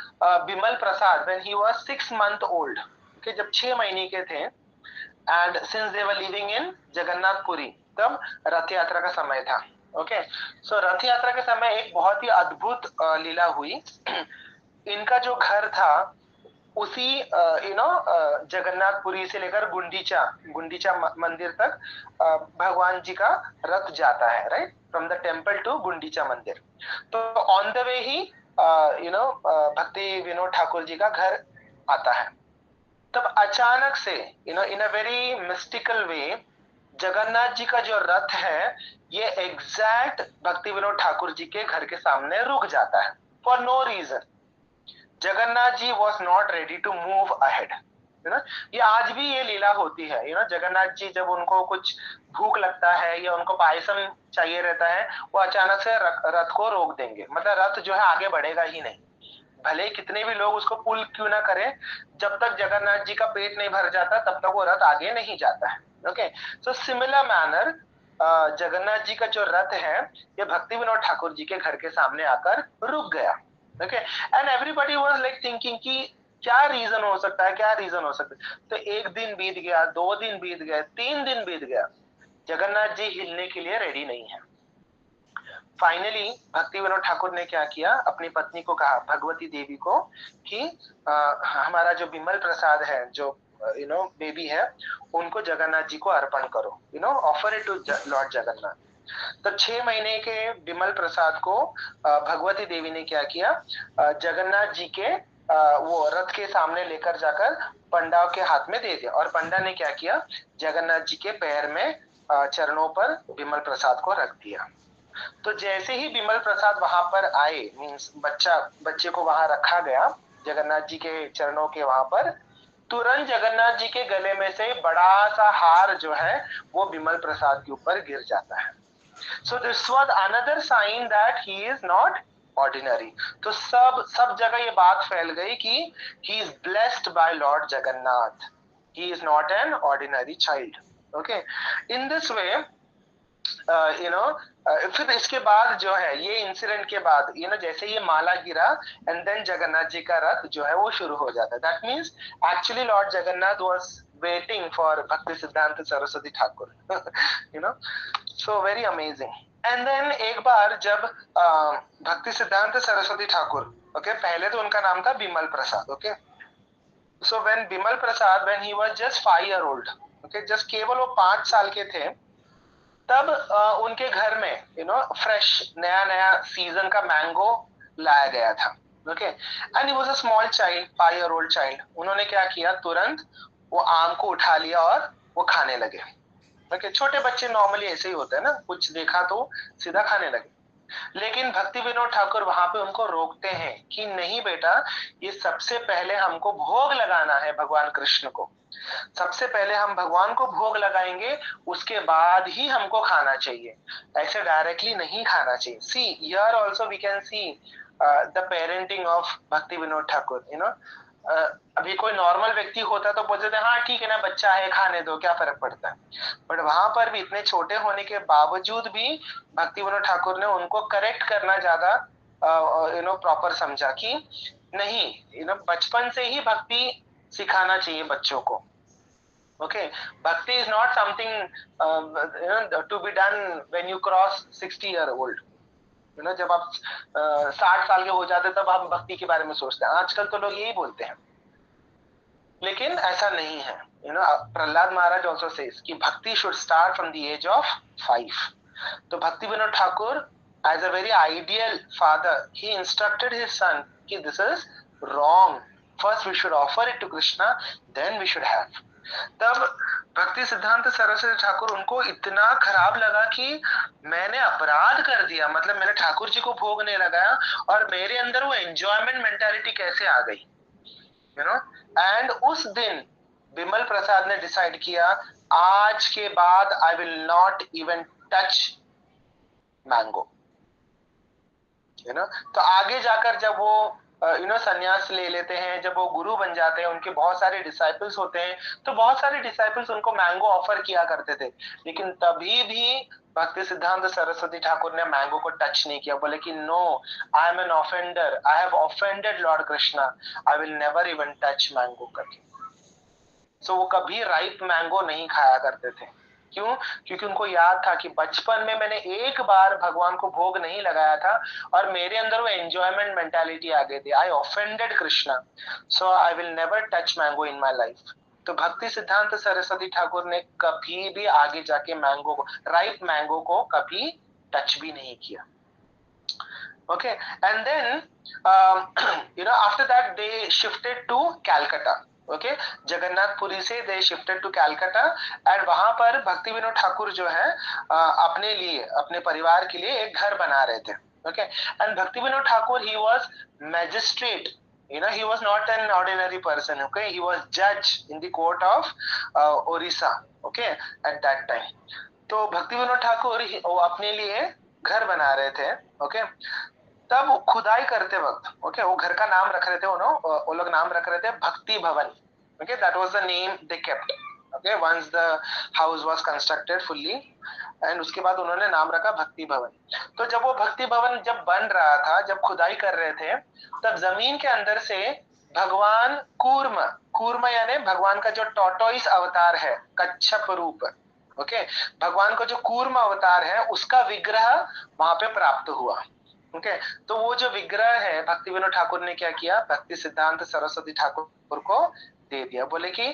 Bimal Prasad when he was 6 month old, okay, जब 6 महीने के थे, and since they were living in Jagannathpuri, तब रथ यात्रा का समय था, ओके। सो रथ यात्रा के समय एक बहुत ही अद्भुत लीला हुई। इनका जो घर था उसी जगन्नाथपुरी से लेकर गुंडीचा मंदिर तक भगवान जी का रथ जाता है, right, from the temple to Gundicha Mandir. तो ऑन द वे ही भक्ति विनोद ठाकुर जी का घर आता है। तब अचानक से इन अ वेरी मिस्टिकल वे जगन्नाथ जी का जो रथ है ये एग्जैक्ट भक्ति विनोद ठाकुर जी के घर के सामने रुक जाता है for no reason. Jagannath ji was not ready to move ahead, ये आज भी ये लीला होती है, जगन्नाथ जी जब उनको कुछ भूख लगता है या उनको पायसम चाहिए रहता है, वो अचानक से रथ को रोक देंगे, मतलब रथ जो है आगे बढ़ेगा ही नहीं, भले कितने भी लोग उसको पुल क्यों ना करें, जब तक जगन्नाथ जी का पेट नहीं भर जाता तब तक वो रथ आगे नहीं जाता है, okay. So similar manner Jagannath ji का जो रथ है ये भक्ति विनोद ठाकुर जी के घर के सामने आकर रुक गया, okay. And everybody was like thinking कि क्या रीजन हो सकता है, क्या रीजन हो सकता है। तो 1 दिन बीत गया, 2 दिन बीत गए, 3 दिन बीत गया, जगन्नाथ जी हिलने के लिए रेडी नहीं है। फाइनली भक्ति विनोद ठाकुर ने क्या किया, अपनी पत्नी को कहा, भगवती देवी को, कि हमारा जो बिमल प्रसाद है, जो बेबी है उनको जगन्नाथ जी को अर्पण करो, offer it to Lord Jagannath. तो 6 महीने के बिमल प्रसाद को भगवती देवी ने क्या किया, जगन्नाथ जी के वो रथ के सामने लेकर जाकर पंडा के हाथ में दे दिया, और पंडा ने क्या किया, जगन्नाथ जी के पैर में चरणों पर बिमल प्रसाद को रख दिया। तो जैसे ही बिमल प्रसाद वहां पर आए, मीन्स बच्चे को वहां रखा गया जगन्नाथ जी के चरणों के वहां पर, तुरंत जगन्नाथ जी के गले में से बड़ा सा हार जो है वो बिमल प्रसाद के ऊपर गिर जाता है। So this was another sign that he is not ordinary. तो सब जगह ये बात फैल गई कि he is blessed by Lord Jagannath, he is not an ordinary child. Okay, in this way फिर इसके बाद जो है, ये इंसिडेंट के बाद जैसे ये माला गिरा एंड देन जगन्नाथ जी का रथ जो है वो शुरू हो जाता है। That means actually Lord Jagannath was waiting for Bhakti सिद्धांत Saraswati Thakur, so very amazing. And then एक बार जब भक्ति सिद्धांत सरस्वती ठाकुर, ओके, पहले तो उनका नाम था Bimal Prasad, okay, so when Bimal Prasad, when he was just 5 year old, okay, just केवल वो 5 साल के थे, तब उनके घर में फ्रेश नया नया सीजन का मैंगो लाया गया था, okay, and he was a small child, 5 year old child. उन्होंने क्या किया, तुरंत वो आम को उठा लिया और वो खाने लगे। ओके, छोटे बच्चे नॉर्मली ऐसे ही होते हैं ना, कुछ देखा तो सीधा खाने लगे। लेकिन भक्ति विनोद ठाकुर वहां पे उनको रोकते हैं कि नहीं बेटा, ये सबसे पहले हमको भोग लगाना है भगवान कृष्ण को, सबसे पहले हम भगवान को भोग लगाएंगे, उसके बाद ही हमको खाना चाहिए, ऐसे डायरेक्टली नहीं खाना चाहिए। See here also we can see the parenting of Bhakti Vinod Thakur. अभी कोई नॉर्मल व्यक्ति होता तो बोलते थे हाँ ठीक है ना, बच्चा है खाने दो, क्या फर्क पड़ता है। बट वहां पर भी इतने छोटे होने के बावजूद भी भक्ति विनोद ठाकुर ने उनको करेक्ट करना ज्यादा प्रॉपर समझा कि नहीं, बचपन से ही भक्ति सिखाना चाहिए बच्चों को। Okay, bhakti is not something to be done when you cross 60 year old. जब आप 60 साल के हो जाते तब हम भक्ति के बारे में सोचते हैं, आजकल तो लोग यही बोलते हैं, लेकिन ऐसा नहीं है। प्रहलाद महाराज ऑल्सो सेज कि bhakti should start from the age of 5। तो Bhakti Vinod Thakur as a very ideal father, he instructed his son कि this is wrong, first we should offer it to Krishna, then we should have. तब भक्ति सिद्धांत सरस्वती ठाकुर, उनको इतना खराब लगा कि मैंने अपराध कर दिया, मतलब मैंने ठाकुर जी को भोग नहीं लगाया और मेरे अंदर वो एंजॉयमेंट मेंटालिटी कैसे आ गई, एंड उस दिन बिमल प्रसाद ने डिसाइड किया आज के बाद I will not even touch mango. तो आगे जाकर जब वो संन्यास ले लेते हैं, जब वो गुरु बन जाते हैं, उनके बहुत सारे डिसाइपल्स होते हैं, तो बहुत सारे डिसाइपल्स उनको मैंगो ऑफर किया करते थे, लेकिन तभी भी भक्ति सिद्धांत सरस्वती ठाकुर ने मैंगो को टच नहीं किया। बोले कि no, I am an offender, I have offended Lord Krishna, I will never even touch mango करके। सो वो कभी राइप मैंगो नहीं खाया करते थे। क्यों? क्योंकि उनको याद था कि बचपन में मैंने एक बार भगवान को भोग नहीं लगाया था और मेरे अंदर वो एंजॉयमेंट मेंटालिटी आ गई थी, I offended Krishna, so I will never touch mango in my life. तो भक्ति सिद्धांत सरस्वती ठाकुर ने कभी भी आगे जाके मैंगो को, राइप मैंगो को कभी टच भी नहीं किया। Okay, and then after that they shifted to Calcutta. Okay, Jagannathpuri से they shifted to Calcutta, and वहां पर भक्ति विनोद ठाकुर जो है अपने लिए, अपने परिवार के लिए एक घर बना रहे थे। ओके, एंड भक्ति Vinod Thakur, he was magistrate, he was not an ordinary person. Okay, he was judge in the court of Orissa, okay, at that time. तो भक्ति विनोद ठाकुर वो अपने लिए घर बना रहे थे। ओके, तब वो खुदाई करते वक्त, ओके, वो घर का नाम रख रहे थे, वो लोग नाम रख रहे थे Bhakti Bhavan. Okay, that was the name they kept. Okay, once the house was constructed fully, and उसके बाद उन्होंने नाम रखा भक्ति भवन। तो जब वो भक्ति भवन जब बन रहा था, जब खुदाई कर रहे थे, तब जमीन के अंदर से भगवान कूर्म यानी भगवान का जो टॉर्टोइस अवतार है, कच्छप रूप, ओके, भगवान का जो कूर्म अवतार है उसका विग्रह वहां पे प्राप्त हुआ। ओके, तो वो जो विग्रह है भक्ति विनोद ठाकुर ने क्या किया, भक्ति सिद्धांत सरस्वती ठाकुर को दे दिया। बोले कि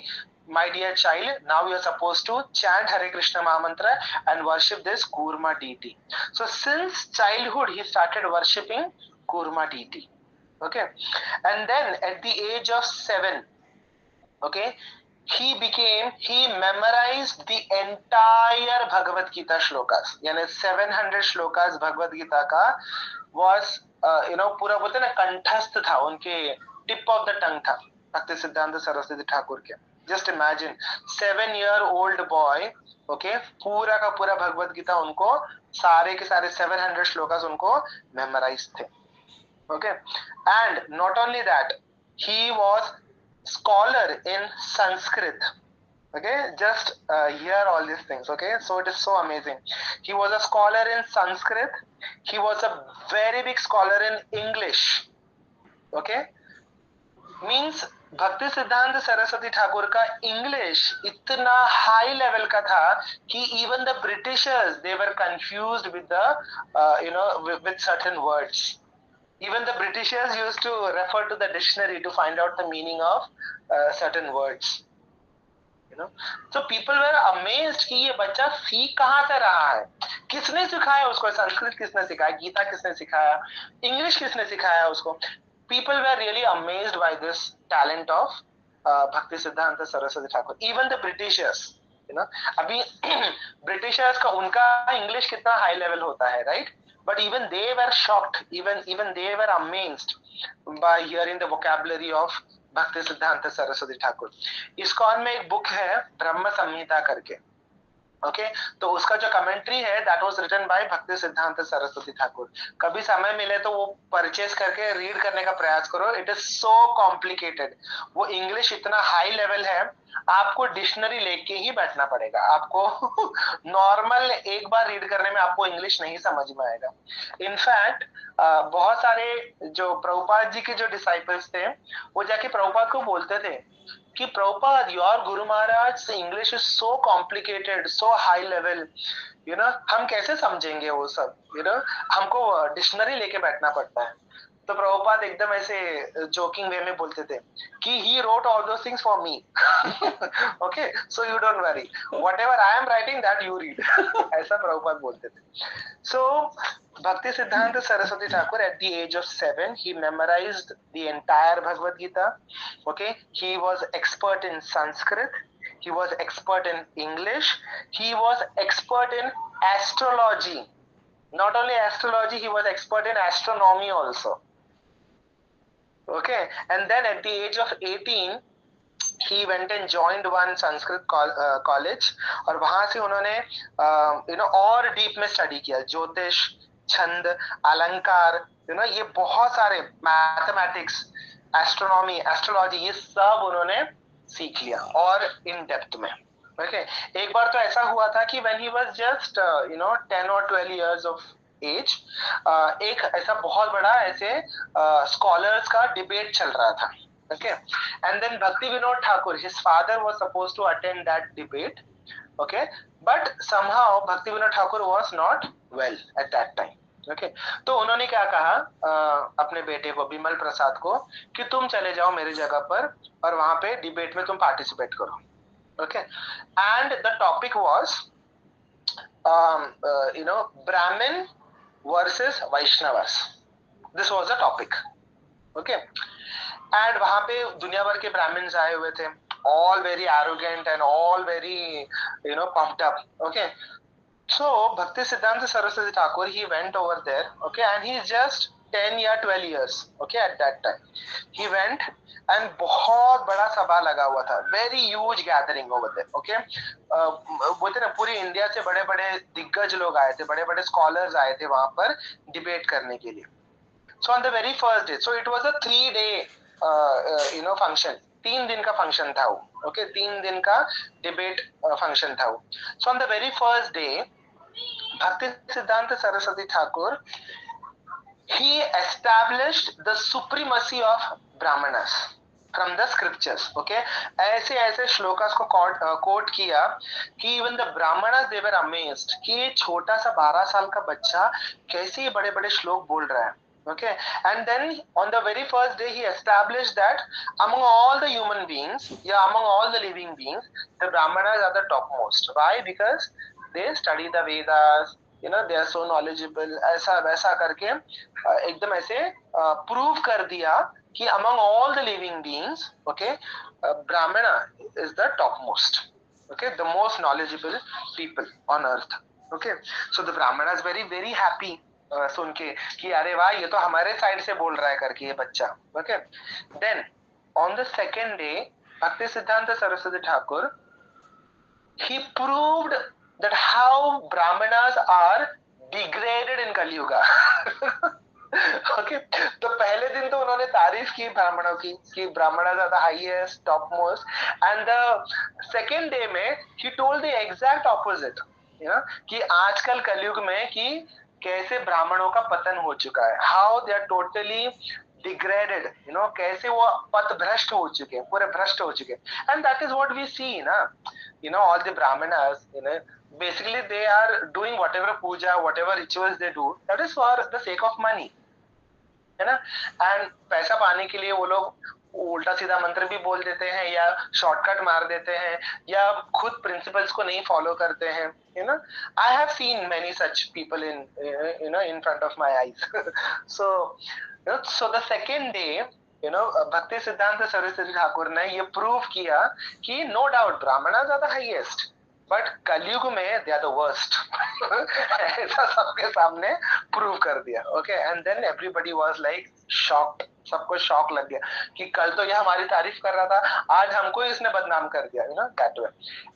my dear child, now you are supposed to chant Hare Krishna Mahamantra and worship this Kurma deity. So since childhood he started worshipping Kurma deity. Okay, and then at the age of 7, okay, he memorized the entire Bhagavad Gita shlokas. यानी 700 shlokas Bhagavad Gita का was पूरा बोलते ना कंठस्थ था, उनके tip of the tongue था भक्ति सिद्धांत सरस्वती ठाकुर के. Just imagine 7-year-old boy, okay, पूरा का पूरा भगवत गीता उनको सारे के सारे 700 श्लोकास उनको मेमोराइज थे. Okay, and not only that, he was scholar in Sanskrit. Okay, just hear all these things. Okay, so it is so amazing. He was a scholar in Sanskrit. He was a very big scholar in English. Okay, means भक्ति सिद्धांत सरस्वती ठाकुर का English इतना high level का था कि even the Britishers they were confused with the with certain words. Even the Britishers used to refer to the dictionary to find out the meaning of certain words. So people were amazed कि ये बच्चा सीख कहाँ से रहा है, किसने सिखाया उसको, संस्कृत किसने सिखाया, गीता किसने सिखाया, इंग्लिश किसने सिखाया उसको. People were really amazed by this talent of Bhakti Siddhanta Saraswati Thakur. Even the Britishers, अभी Britishers का उनका इंग्लिश कितना हाई लेवल होता है, right? But even they were shocked, even they were amazed by hearing the vocabulary of Bhakti Siddhanta Saraswati Thakur. ISKCON में एक book है ब्रह्म संहिता करके. ओके, तो उसका जो कमेंट्री है दैट वाज रिटन बाय भक्ति सिद्धांत सरस्वती ठाकुर. कभी समय मिले तो वो परचेज करके रीड करने का प्रयास करो. It is so complicated. वो इंग्लिश इतना हाई लेवल है, आपको डिक्शनरी लेके ही बैठना पड़ेगा. आपको नॉर्मल एक बार रीड करने में आपको इंग्लिश नहीं समझ में आएगा. इनफैक्ट बहुत सारे जो प्रभुपाद जी के जो डिसाइपल्स थे वो जाके प्रभुपाद को बोलते थे कि Prabhupada, your guru Maharaj English is so complicated, so high level, हम कैसे समझेंगे वो सब, हमको डिक्शनरी लेके बैठना पड़ता है. तो प्रभुपाद एकदम ऐसे जोकिंग वे में बोलते थे कि he wrote all those things for me. Okay, so you don't worry, whatever I am writing that you read. ऐसा प्रभुपाद बोलते थे. So Bhakti Siddhanta Saraswati Thakur at the age of 7 he memorized the entire Bhagavad Gita. Okay, he was expert in Sanskrit, he was expert in English, he was expert in astrology. Not only astrology, he was expert in astronomy also. Okay, and then at the age of 18 he went and joined one Sanskrit college और वहां से उन्होंने और deep में study किया. ज्योतिष, छंद, अलंकार, ये बहुत सारे मैथमेटिक्स, एस्ट्रोनॉमी, एस्ट्रोलॉजी, ये सब उन्होंने सीख लिया और इन डेप्थ में. ओके, एक बार तो ऐसा हुआ था कि when he was just 10 or 12 years of as, एक ऐसा बहुत बड़ा ऐसे स्कॉलर्स का डिबेट चल रहा था. Okay, and then Bhakti Vinod Thakur, his father was supposed to attend that debate. Okay, but somehow Bhakti Vinod Thakur was not well at that time. Okay, तो उन्होंने क्या कहा अपने बेटे को, विमल प्रसाद को, कि तुम चले जाओ मेरी जगह पर और वहां पे डिबेट में तुम पार्टिसिपेट करो. Okay, and the topic was Brahmin versus Vaishnavas. This was the topic. Okay, and वहां पे दुनिया भर के ब्राह्मण्स आए हुए थे, all very arrogant and all very pumped up. Okay, so Bhakti Siddhanta Saraswati Thakur, he went over there. Okay, and he's just 10 या 12 years. Okay, at that time he went and बहुत बड़ा सभा लगा हुआ था, very huge gathering over there. Okay, बोलते ना पूरी इंडिया से बड़े बड़े दिग्गज लोग आए थे, बड़े बड़े स्कॉलर्स आए थे वहां पर डिबेट करने के लिए. So on the very first day, so it was a 3-day function. 3 दिन का फंक्शन था वो. ओके, 3 दिन का डिबेट फंक्शन था वो. So on the very first day, Bhakti Siddhanta Saraswati Thakur, he established the supremacy of Brahmanas from the scriptures. Okay, ऐसे ऐसे श्लोकास को कोट किया कि even the Brahmanas they were amazed कि ये छोटा सा 12 साल का बच्चा कैसे ये बड़े बड़े श्लोक बोल रहा है. Okay, and then on the very first day he established that among all the human beings, yeah, among all the living beings, the Brahmanas are the topmost. Why? Because they study the Vedas, they are so knowledgeable. ऐसा वैसा करके एकदम ऐसे prove कर दिया कि among all the living beings, okay, Brahmana is the topmost, okay, the most knowledgeable people on earth. Okay, so the Brahmana is very very happy सुन के कि अरे वाह, ये तो हमारे साइड से बोल रहा है करके ये बच्चा. Okay, then on the second day Bhakti सिद्धांत Saraswati Thakur he proved that how Brahmanas are degraded in Kali Yuga. Okay, तो पहले दिन तो उन्होंने तारीफ की ब्राह्मणों की कि Brahmanas are the highest topmost, and the second day में he told the exact opposite, कि आजकल कलयुग में कि कैसे ब्राह्मणों का पतन हो चुका है, how they are totally degraded, कैसे वो पथ भ्रष्ट हो चुके हैं, पूरे भ्रष्ट हो चुके हैं. And that is what we see ना, all the brahmanas, basically they are doing whatever puja, whatever rituals they do, that is for the sake of money, है ना. एंड पैसा पाने के लिए वो लोग उल्टा सीधा मंत्र भी बोल देते हैं, या शॉर्टकट मार देते हैं, या खुद प्रिंसिपल्स को नहीं फॉलो करते हैं. I have seen many such people in front of my eyes. So the second day, भक्ति सिद्धांत सरस्वती ठाकुर ने ये प्रूव किया कि no doubt Brahmanas are the highest, but Kaliyuga में दे आर द वर्स्ट. ऐसा सबके सामने प्रूव कर दिया. Okay, and then everybody was like shocked. सबको शॉक लग गया कि कल तो ये हमारी तारीफ कर रहा था, आज हमको इसने बदनाम कर दिया, that way.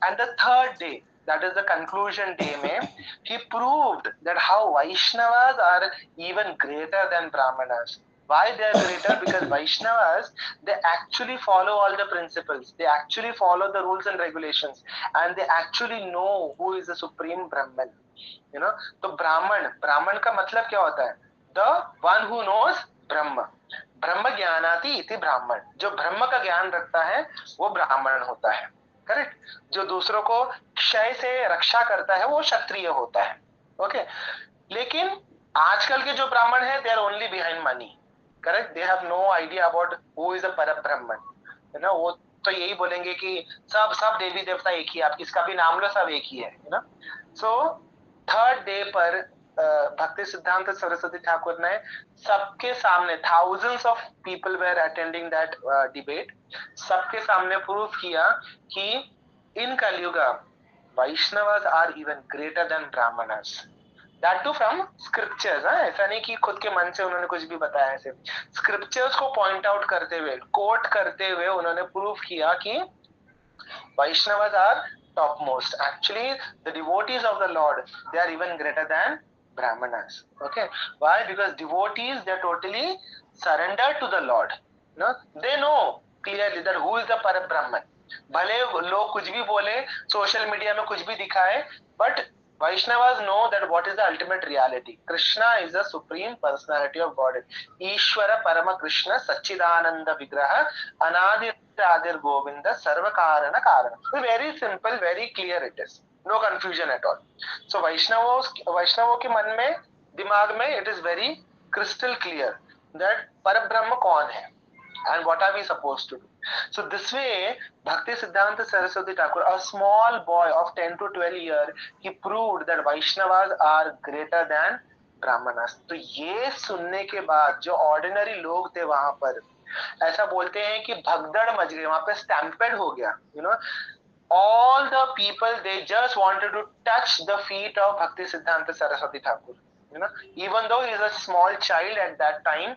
And the third day, that is the conclusion day mein, he proved that how Vaishnavas are even greater than Brahmanas. Why they are greater? Because Vaishnavas, they actually follow all the principles, they actually follow the rules and regulations, and they actually know who is the supreme Brahman. तो ब्राह्मण का मतलब क्या होता है? The one who knows Brahma. ब्रह्म ज्ञानाति इति ब्राह्मण. जो ब्रह्म का ज्ञान रखता है वो ब्राह्मण होता है. करेक्ट. जो दूसरों को क्षय से रक्षा करता है वो क्षत्रिय होता है. ओके, लेकिन आजकल के जो ब्राह्मण है, they are only behind money. Correct, they have no idea about who is the Parabrahman. वो तो यही बोलेंगे कि सब देवी देवता एक ही, आप किसका भी नाम लो सब एक ही है. सो थर्ड डे पर भक्ति सिद्धांत सरस्वती ठाकुर ने सबके सामने, thousands of people were attending that debate, सबके सामने प्रूव किया कि in Kaliyuga Vaishnavas are even greater than Brahmanas. That too from scriptures. ऐसा नहीं कि खुद के मन से उन्होंने कुछ भी बताया, ऐसे स्क्रिप्चर्स को पॉइंट आउट करते हुए, कोट करते हुए उन्होंने प्रूव किया कि Vaishnavas are topmost. Actually, the devotees of the Lord, they are even greater than Brahmanas. Okay, why? Because devotees, they are totally surrendered to the Lord. They know clearly that who is the Parabrahman. भले लोग कुछ भी बोले, social media में कुछ भी दिखाए, but Vaishnavas know that what is the ultimate reality. Krishna is the supreme personality of Godhead. Ishvara Parama Krishna Sachidananda Vigraha Anadir Adir Govinda Sarva Karana Karana. Very simple, very clear it is. No confusion at all. So Vaishnavos के मन में, दिमाग में, it is very crystal clear that Parabrahma कौन है and what are we supposed to do. So this way, Bhakti Siddhanta Saraswati Thakur, a small boy of 10 to 12 years, he proved that Vaishnavas are greater than Brahmanas. तो ये सुनने के बाद जो ordinary लोग थे वहां पर, ऐसा बोलते हैं कि भगदड़ मच गई, वहां पे स्टैम्पेड हो गया. All the people, they just wanted to touch the feet of Bhakti Siddhanta Saraswati Thakur. Even though he is a small child at that time,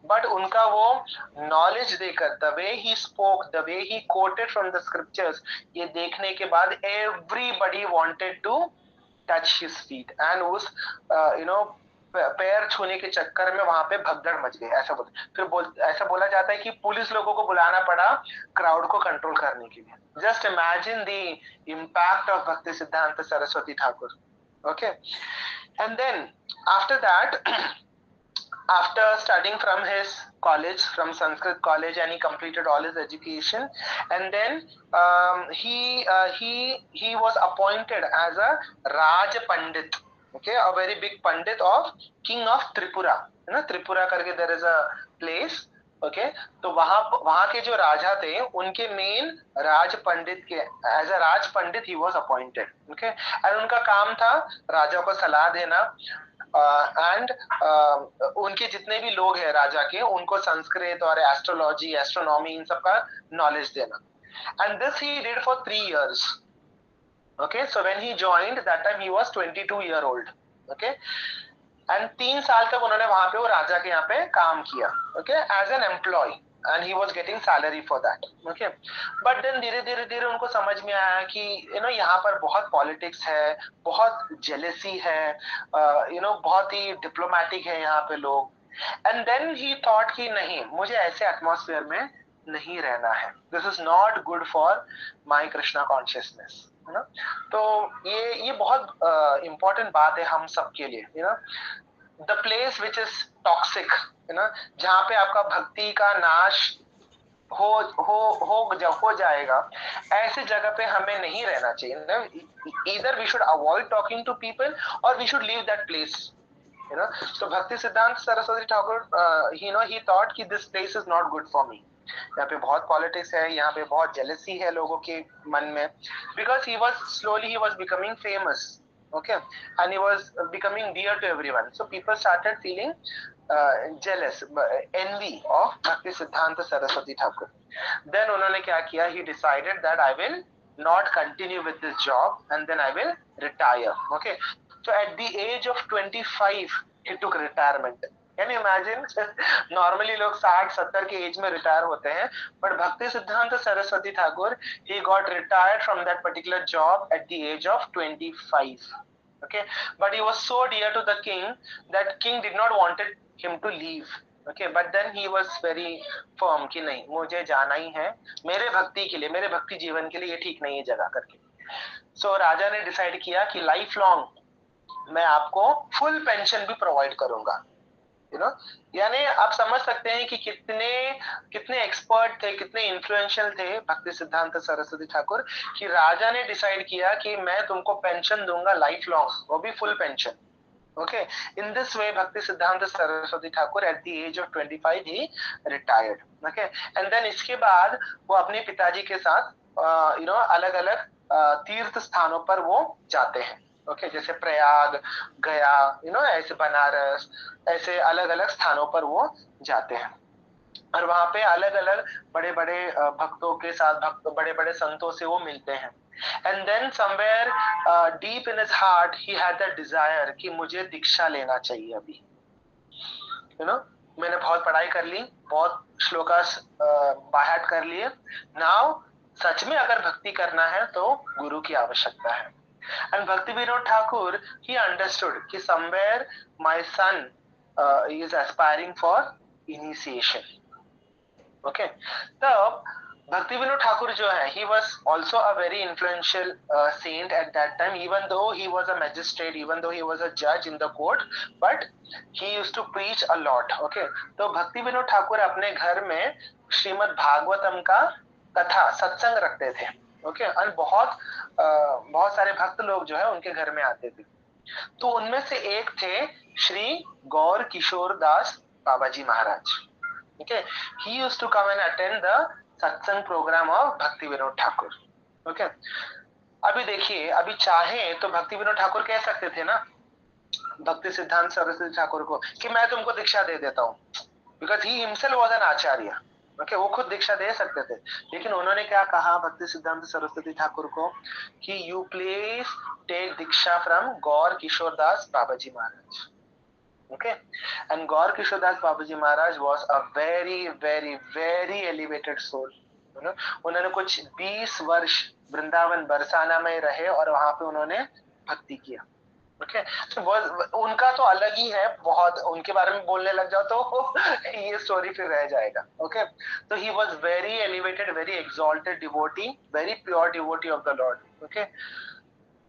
but उनका वो knowledge देकर, the way he spoke, the way he quoted from the scriptures, ये देखने के बाद everybody wanted to touch his feet, and उस पैर छूने के चक्कर में वहां पे भगदड़ मच गई. ऐसा ऐसा बोला जाता है कि पुलिस लोगों को बुलाना पड़ा क्राउड को कंट्रोल करने के लिए. Just imagine the impact of Bhakti Siddhanta Saraswati Thakur. Okay, and then after that, after studying from his college, from Sanskrit college, and he completed all his education, and then he was appointed as a Raj Pandit. okay, a very big pandit of king of Tripura, है ना, त्रिपुरा करके there is a place, okay, तो वहां के जो राजा थे उनके main raj pandit के, as a raj pandit he was appointed, okay, and उनका काम था राजा को सलाह देना, एंड उनके जितने भी लोग हैं राजा के, उनको संस्कृत और एस्ट्रोलॉजी, एस्ट्रोनॉमी, इन सब का नॉलेज देना. And this he did for 3 years. Okay, so when he joined, that time he was 22-year-old. Okay, and 3 साल तक उन्होंने वहां पे वो राजा के यहाँ पे काम किया, okay, as an employee, and he was getting salary for that. Okay, but then धीरे धीरे धीरे उनको समझ में आया कि यहाँ पर बहुत पॉलिटिक्स है, बहुत जेलेसी है, बहुत ही डिप्लोमेटिक है यहाँ पे लोग. एंड देन ही थॉट कि नहीं, मुझे ऐसे एटमॉस्फेयर में नहीं रहना है. This is not good for my Krishna consciousness, है ना. तो ये बहुत इंपॉर्टेंट बात है हम सब के लिए, the place which is toxic, है ना, जहाँ पे आपका भक्ति का नाश हो जाएगा, ऐसी जगह पे हमें नहीं रहना चाहिए. Either we should avoid talking to people और we should leave that place. So Bhakti Siddhanta Saraswati Thakur, he thought कि this place is not good for me. यहाँ पे बहुत पॉलिटिक्स है, यहाँ पे बहुत जेलसी है लोगों के मन में, because he was becoming famous, okay, and he was becoming dear to everyone. So people started feeling jealous, envy of Bhakti Siddhanta Saraswati Thakur. Then उन्होंने क्या किया? He decided that I will not continue with this job and then I will retire. Okay, so at the age of 25 he took retirement. Can you imagine? Normally लोग 60-70 के as में retire होते हैं, but Bhakti Siddhanta Saraswati Thakur, he got retired from that particular job at the age of 25. Okay, but he was so dear to the king that king did not wanted him to leave. Okay, but then he was very firm कि नहीं, मुझे जाना ही है, मेरे भक्ति के लिए, मेरे भक्ति जीवन के लिए ये ठीक नहीं है जगह करके. So राजा ने डिसाइड किया कि लाइफ लॉन्ग मैं आपको फुल पेंशन भी प्रोवाइड करूंगा. यानी आप समझ सकते हैं कि कितने एक्सपर्ट थे, कितने इन्फ्लुएंशियल थे भक्ति सिद्धांत सरस्वती ठाकुर, कि राजा ने डिसाइड किया कि मैं तुमको पेंशन दूंगा लाइफ लॉन्ग, वो भी full pension. Okay, in this way Bhakti सिद्धांत Saraswati Thakur at the age of 25 he retired. Okay, and then इसके बाद वो अपने पिताजी के साथ अलग अलग तीर्थ स्थानों पर वो जाते हैं. ओके, जैसे प्रयाग, गया, ऐसे बनारस, ऐसे अलग अलग स्थानों पर वो जाते हैं और वहां पे अलग अलग बड़े बड़े भक्तों के साथ, बड़े बड़े संतों से वो मिलते हैं. And then somewhere deep in his heart he had that desire कि मुझे दीक्षा लेना चाहिए अभी. मैंने बहुत पढ़ाई कर ली, बहुत श्लोकास बाहर कर लिए, नाउ सच में अगर भक्ति करना है तो गुरु की आवश्यकता है. And Bhakti Vinod Thakur, he understood कि somewhere my son is aspiring for initiation. Okay, तब Bhakti Vinod Thakur जो है, he was also a very influential saint at that time, even though he was a magistrate, even though he was a judge in the court, but he used to preach a lot. Okay, तो Bhakti Vinod Thakur अपने घर में श्रीमद् भागवतम का कथा सत्संग रखते थे. Okay, और बहुत सारे भक्त लोग जो है उनके घर में आते थे. तो उनमें से एक थे Shri Gaur Kishore Das Baba ji Maharaj. Okay, he used to come and attend the satsang programme of Bhakti Vinod Thakur. Okay, अभी देखिए, अभी चाहे तो भक्ति विनोद ठाकुर कह सकते थे ना भक्ति सिद्धांत सरस्वती ठाकुर को कि मैं तुमको दीक्षा दे देता हूँ, because he himself was an Acharya. Okay, वो खुद दीक्षा दे सकते थे, लेकिन उन्होंने क्या कहा भक्ति सिद्धांत सरस्वती ठाकुर को कि you please take diksha from Gaur Kishore Das Baba ji Maharaj. Okay, and Gaur Kishore Das Baba ji Maharaj was a very very very elevated soul. उन्होंने कुछ 20 वर्ष वृंदावन बरसाना में रहे और वहां पे उन्होंने भक्ति किया. ओके, उनका तो अलग ही है, बहुत उनके बारे में बोलने लग जाओ तो ये स्टोरी फिर रह जाएगा. ओके, तो ही was very elevated, very exalted devotee, very pure devotee of the Lord. Okay,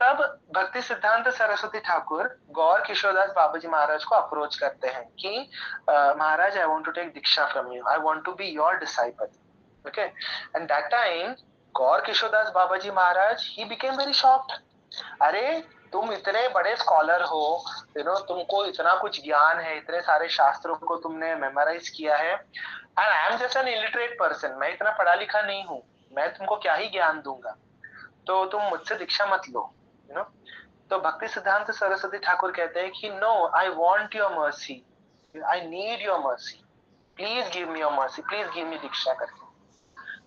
तब भक्ति सिद्धांत सरस्वती ठाकुर गौर किशोरदास बाबा जी महाराज को अप्रोच करते हैं कि Maharaj, I want to take diksha from you, I want to be your disciple. Okay, and that time Gaur Kishoredas Baba ji Maharaj he became very shocked. अरे तुम इतने बड़े स्कॉलर हो, तुमको इतना कुछ ज्ञान है, इतने सारे शास्त्रों को तुमने मेमोराइज किया है, and I am just an illiterate person, मैं इतना पढ़ा लिखा नहीं हूँ, मैं तुमको क्या ही ज्ञान दूंगा, तो तुम मुझसे दीक्षा मत लो। तो भक्ति सिद्धांत सरस्वती ठाकुर कहते हैं कि no, I want your mercy, I need your mercy, please give me your mercy, please give me diksha करके।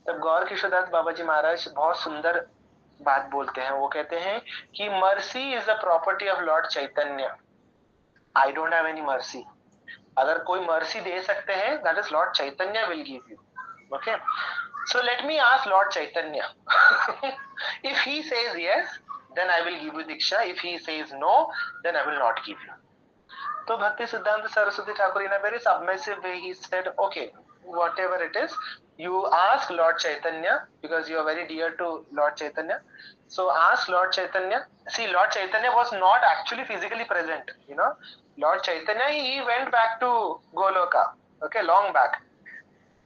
तब गौर किशोरदास बाबा जी महाराज बहुत सुंदर बात बोलते हैं, वो कहते हैं कि mercy is the property of Lord Chaitanya, I don't have any mercy. अगर कोई मर्सी दे सकते हैं, that is Lord Chaitanya will give you. Okay, so let me ask Lord Chaitanya, if he says yes then I will give you diksha, if he says no then I will not give you. तो भक्ति सिद्धांत Saraswati Thakur in a very submissive way he said, okay, whatever it is, you ask Lord Chaitanya because you are very dear to Lord Chaitanya, so ask Lord Chaitanya. See, Lord Chaitanya was not actually physically present, Lord Chaitanya, he went back to Goloka, okay, long back,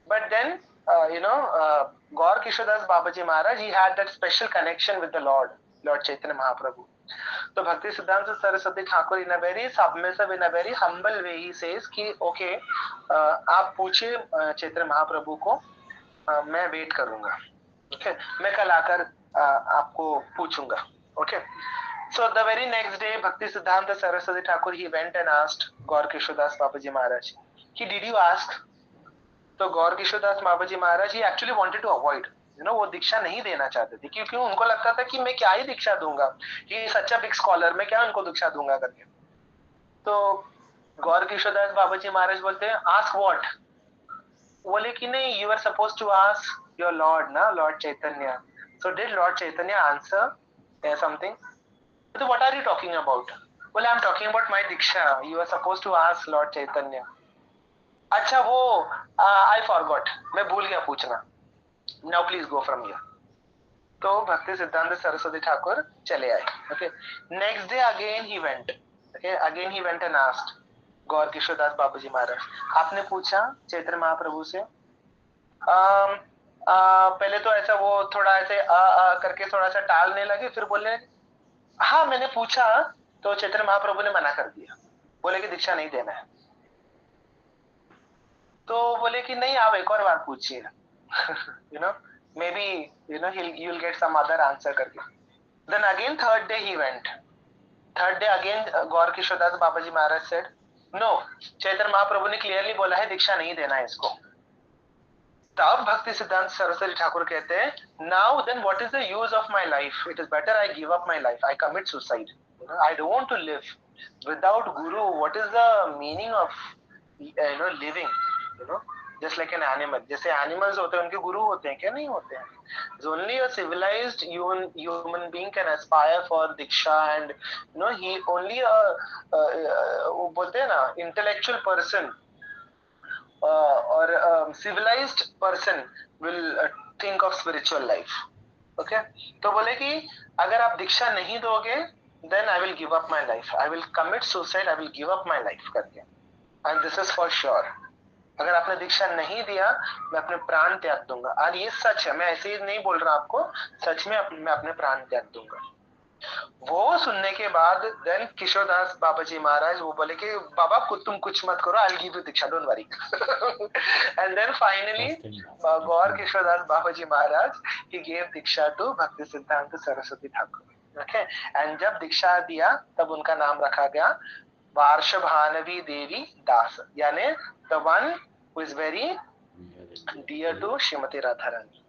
but then Gaur Kishodas Babaji Maharaj, he had that special connection with the Lord Chaitanya Mahaprabhu. तो भक्ति सिद्धांत Saraswati Thakur in a very submissive, in a very humble way he says कि okay, आप पूछिए चैतन्य महाप्रभु को, मैं wait करूंगा, okay, मैं कल आकर आपको पूछूंगा, okay. So the very next day Bhakti सिद्धांत Saraswati Thakur he went and asked Gaur Kishoredas Babaji Maharaj कि डिड यू आस्क? तो गौर किशोरदास बाबाजी महाराज ही एक्चुअली वांटेड टू अवॉइड, वो दीक्षा नहीं देना चाहते थे, क्योंकि उनको लगता था कि मैं क्या ही दीक्षा दूंगा, कि सच्चा बिग स्कॉलर, मैं क्या उनको दीक्षा दूंगा करके। तो गौर किशोरदास बाबाजी महाराज बोलते हैं, आस्क व्हाट? बोले कि नहीं, you are suppose to ask your Lord ना, Lord Chaitanya. So did Lord Chaitanya answer something? तो what are you talking about? बोले, I am talking about my diksha, you are suppose to ask Lord Chaitanya. अच्छा, वो I forgot, मैं भूल गया पूछना, now please go from here. तो भक्ति सिद्धांत सरस्वती ठाकुर चले आए, okay. Next day again he went, okay, again he went and asked Gaur Kishordas बाबूजी महाराज, आपने पूछा चैतन्य महाप्रभु से? पहले तो ऐसा वो थोड़ा ऐसे करके थोड़ा सा टालने लगे, फिर बोले हाँ मैंने पूछा, तो चैतन्य महाप्रभु ने मना कर दिया, बोले कि दीक्षा नहीं देना है। तो बोले कि नहीं, आप एक और बार पूछिए, maybe you'll get some other answer करके। Then again third day he went. Third day again Gaur Kishoredas Babaji Maharaj said, no, Chaitanya Mahaprabhu ने क्लियरली बोला है दीक्षा नहीं देना है इसको। तब भक्ति सिद्धांत सरस्वती ठाकुर कहते हैं, now then what is the use of my life? It is better I give up my life. I commit suicide. I don't want to live without guru. What is the meaning of living? Just like an animal. जैसे animals होते हैं, उनके गुरु होते हैं क्या? नहीं होते हैं। Only a civilized human being can aspire for diksha, and he only वो बोलते हैं ना, intellectual person or civilized person will think of spiritual life. Okay? तो बोले कि अगर आप दीक्षा नहीं दोगे, then I will give up my life. I will commit suicide. I will give up my life करके, and this is for sure. अगर आपने दीक्षा नहीं दिया, मैं अपने प्राण त्याग दूंगा। और ये सच है, मैं ऐसे ही नहीं बोल रहा आपको, सच में मैं अपने प्राण त्याग दूंगा। वो सुनने के बाद देन किशोरदास बाबाजी महाराज वो बोले कि बाबा तुम कुछ मत करो, I will give you diksha, don't worry. And then finally Gaur Kishoredas Babaji Maharaj he gave Diksha to Bhakti सिद्धांत सरस्वती ठाकुर, ओके। एंड जब दीक्षा दिया तब उनका नाम रखा गया वार्षभानवी देवी दास, यानी the one who is very dear to Srimati Radharani.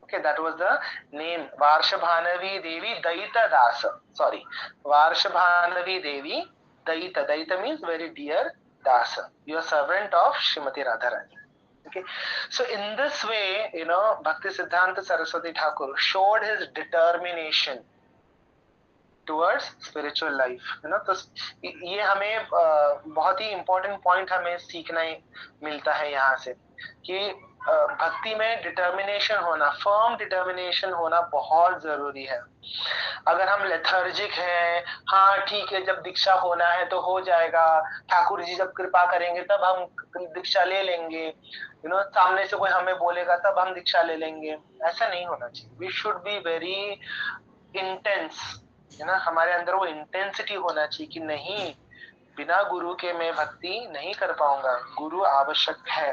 Okay, that was the name, Varshabhanavi Devi Daita Dasa. Sorry, Varshabhanavi Devi Daita. Daita means very dear Dasa. You are servant of Srimati Radharani. Okay, so in this way, Bhakti Siddhanta Saraswati Thakur showed his determination towards spiritual life, तो ये हमें बहुत ही important point हमें सीखना मिलता है यहाँ से कि भक्ति में डिटर्मिनेशन होना, फर्म डिटर्मिनेशन होना बहुत जरूरी है। अगर हम लेथर्जिक हैं, हाँ ठीक है, जब दीक्षा होना है तो हो जाएगा, ठाकुर जी जब कृपा करेंगे तब हम दीक्षा ले लेंगे, सामने से कोई हमें बोलेगा तब हम दीक्षा ले लेंगे, ऐसा नहीं होना चाहिए। We should be very intense है ना, हमारे अंदर वो इंटेंसिटी होना चाहिए कि नहीं, बिना गुरु के मैं भक्ति नहीं कर पाऊंगा, गुरु आवश्यक है।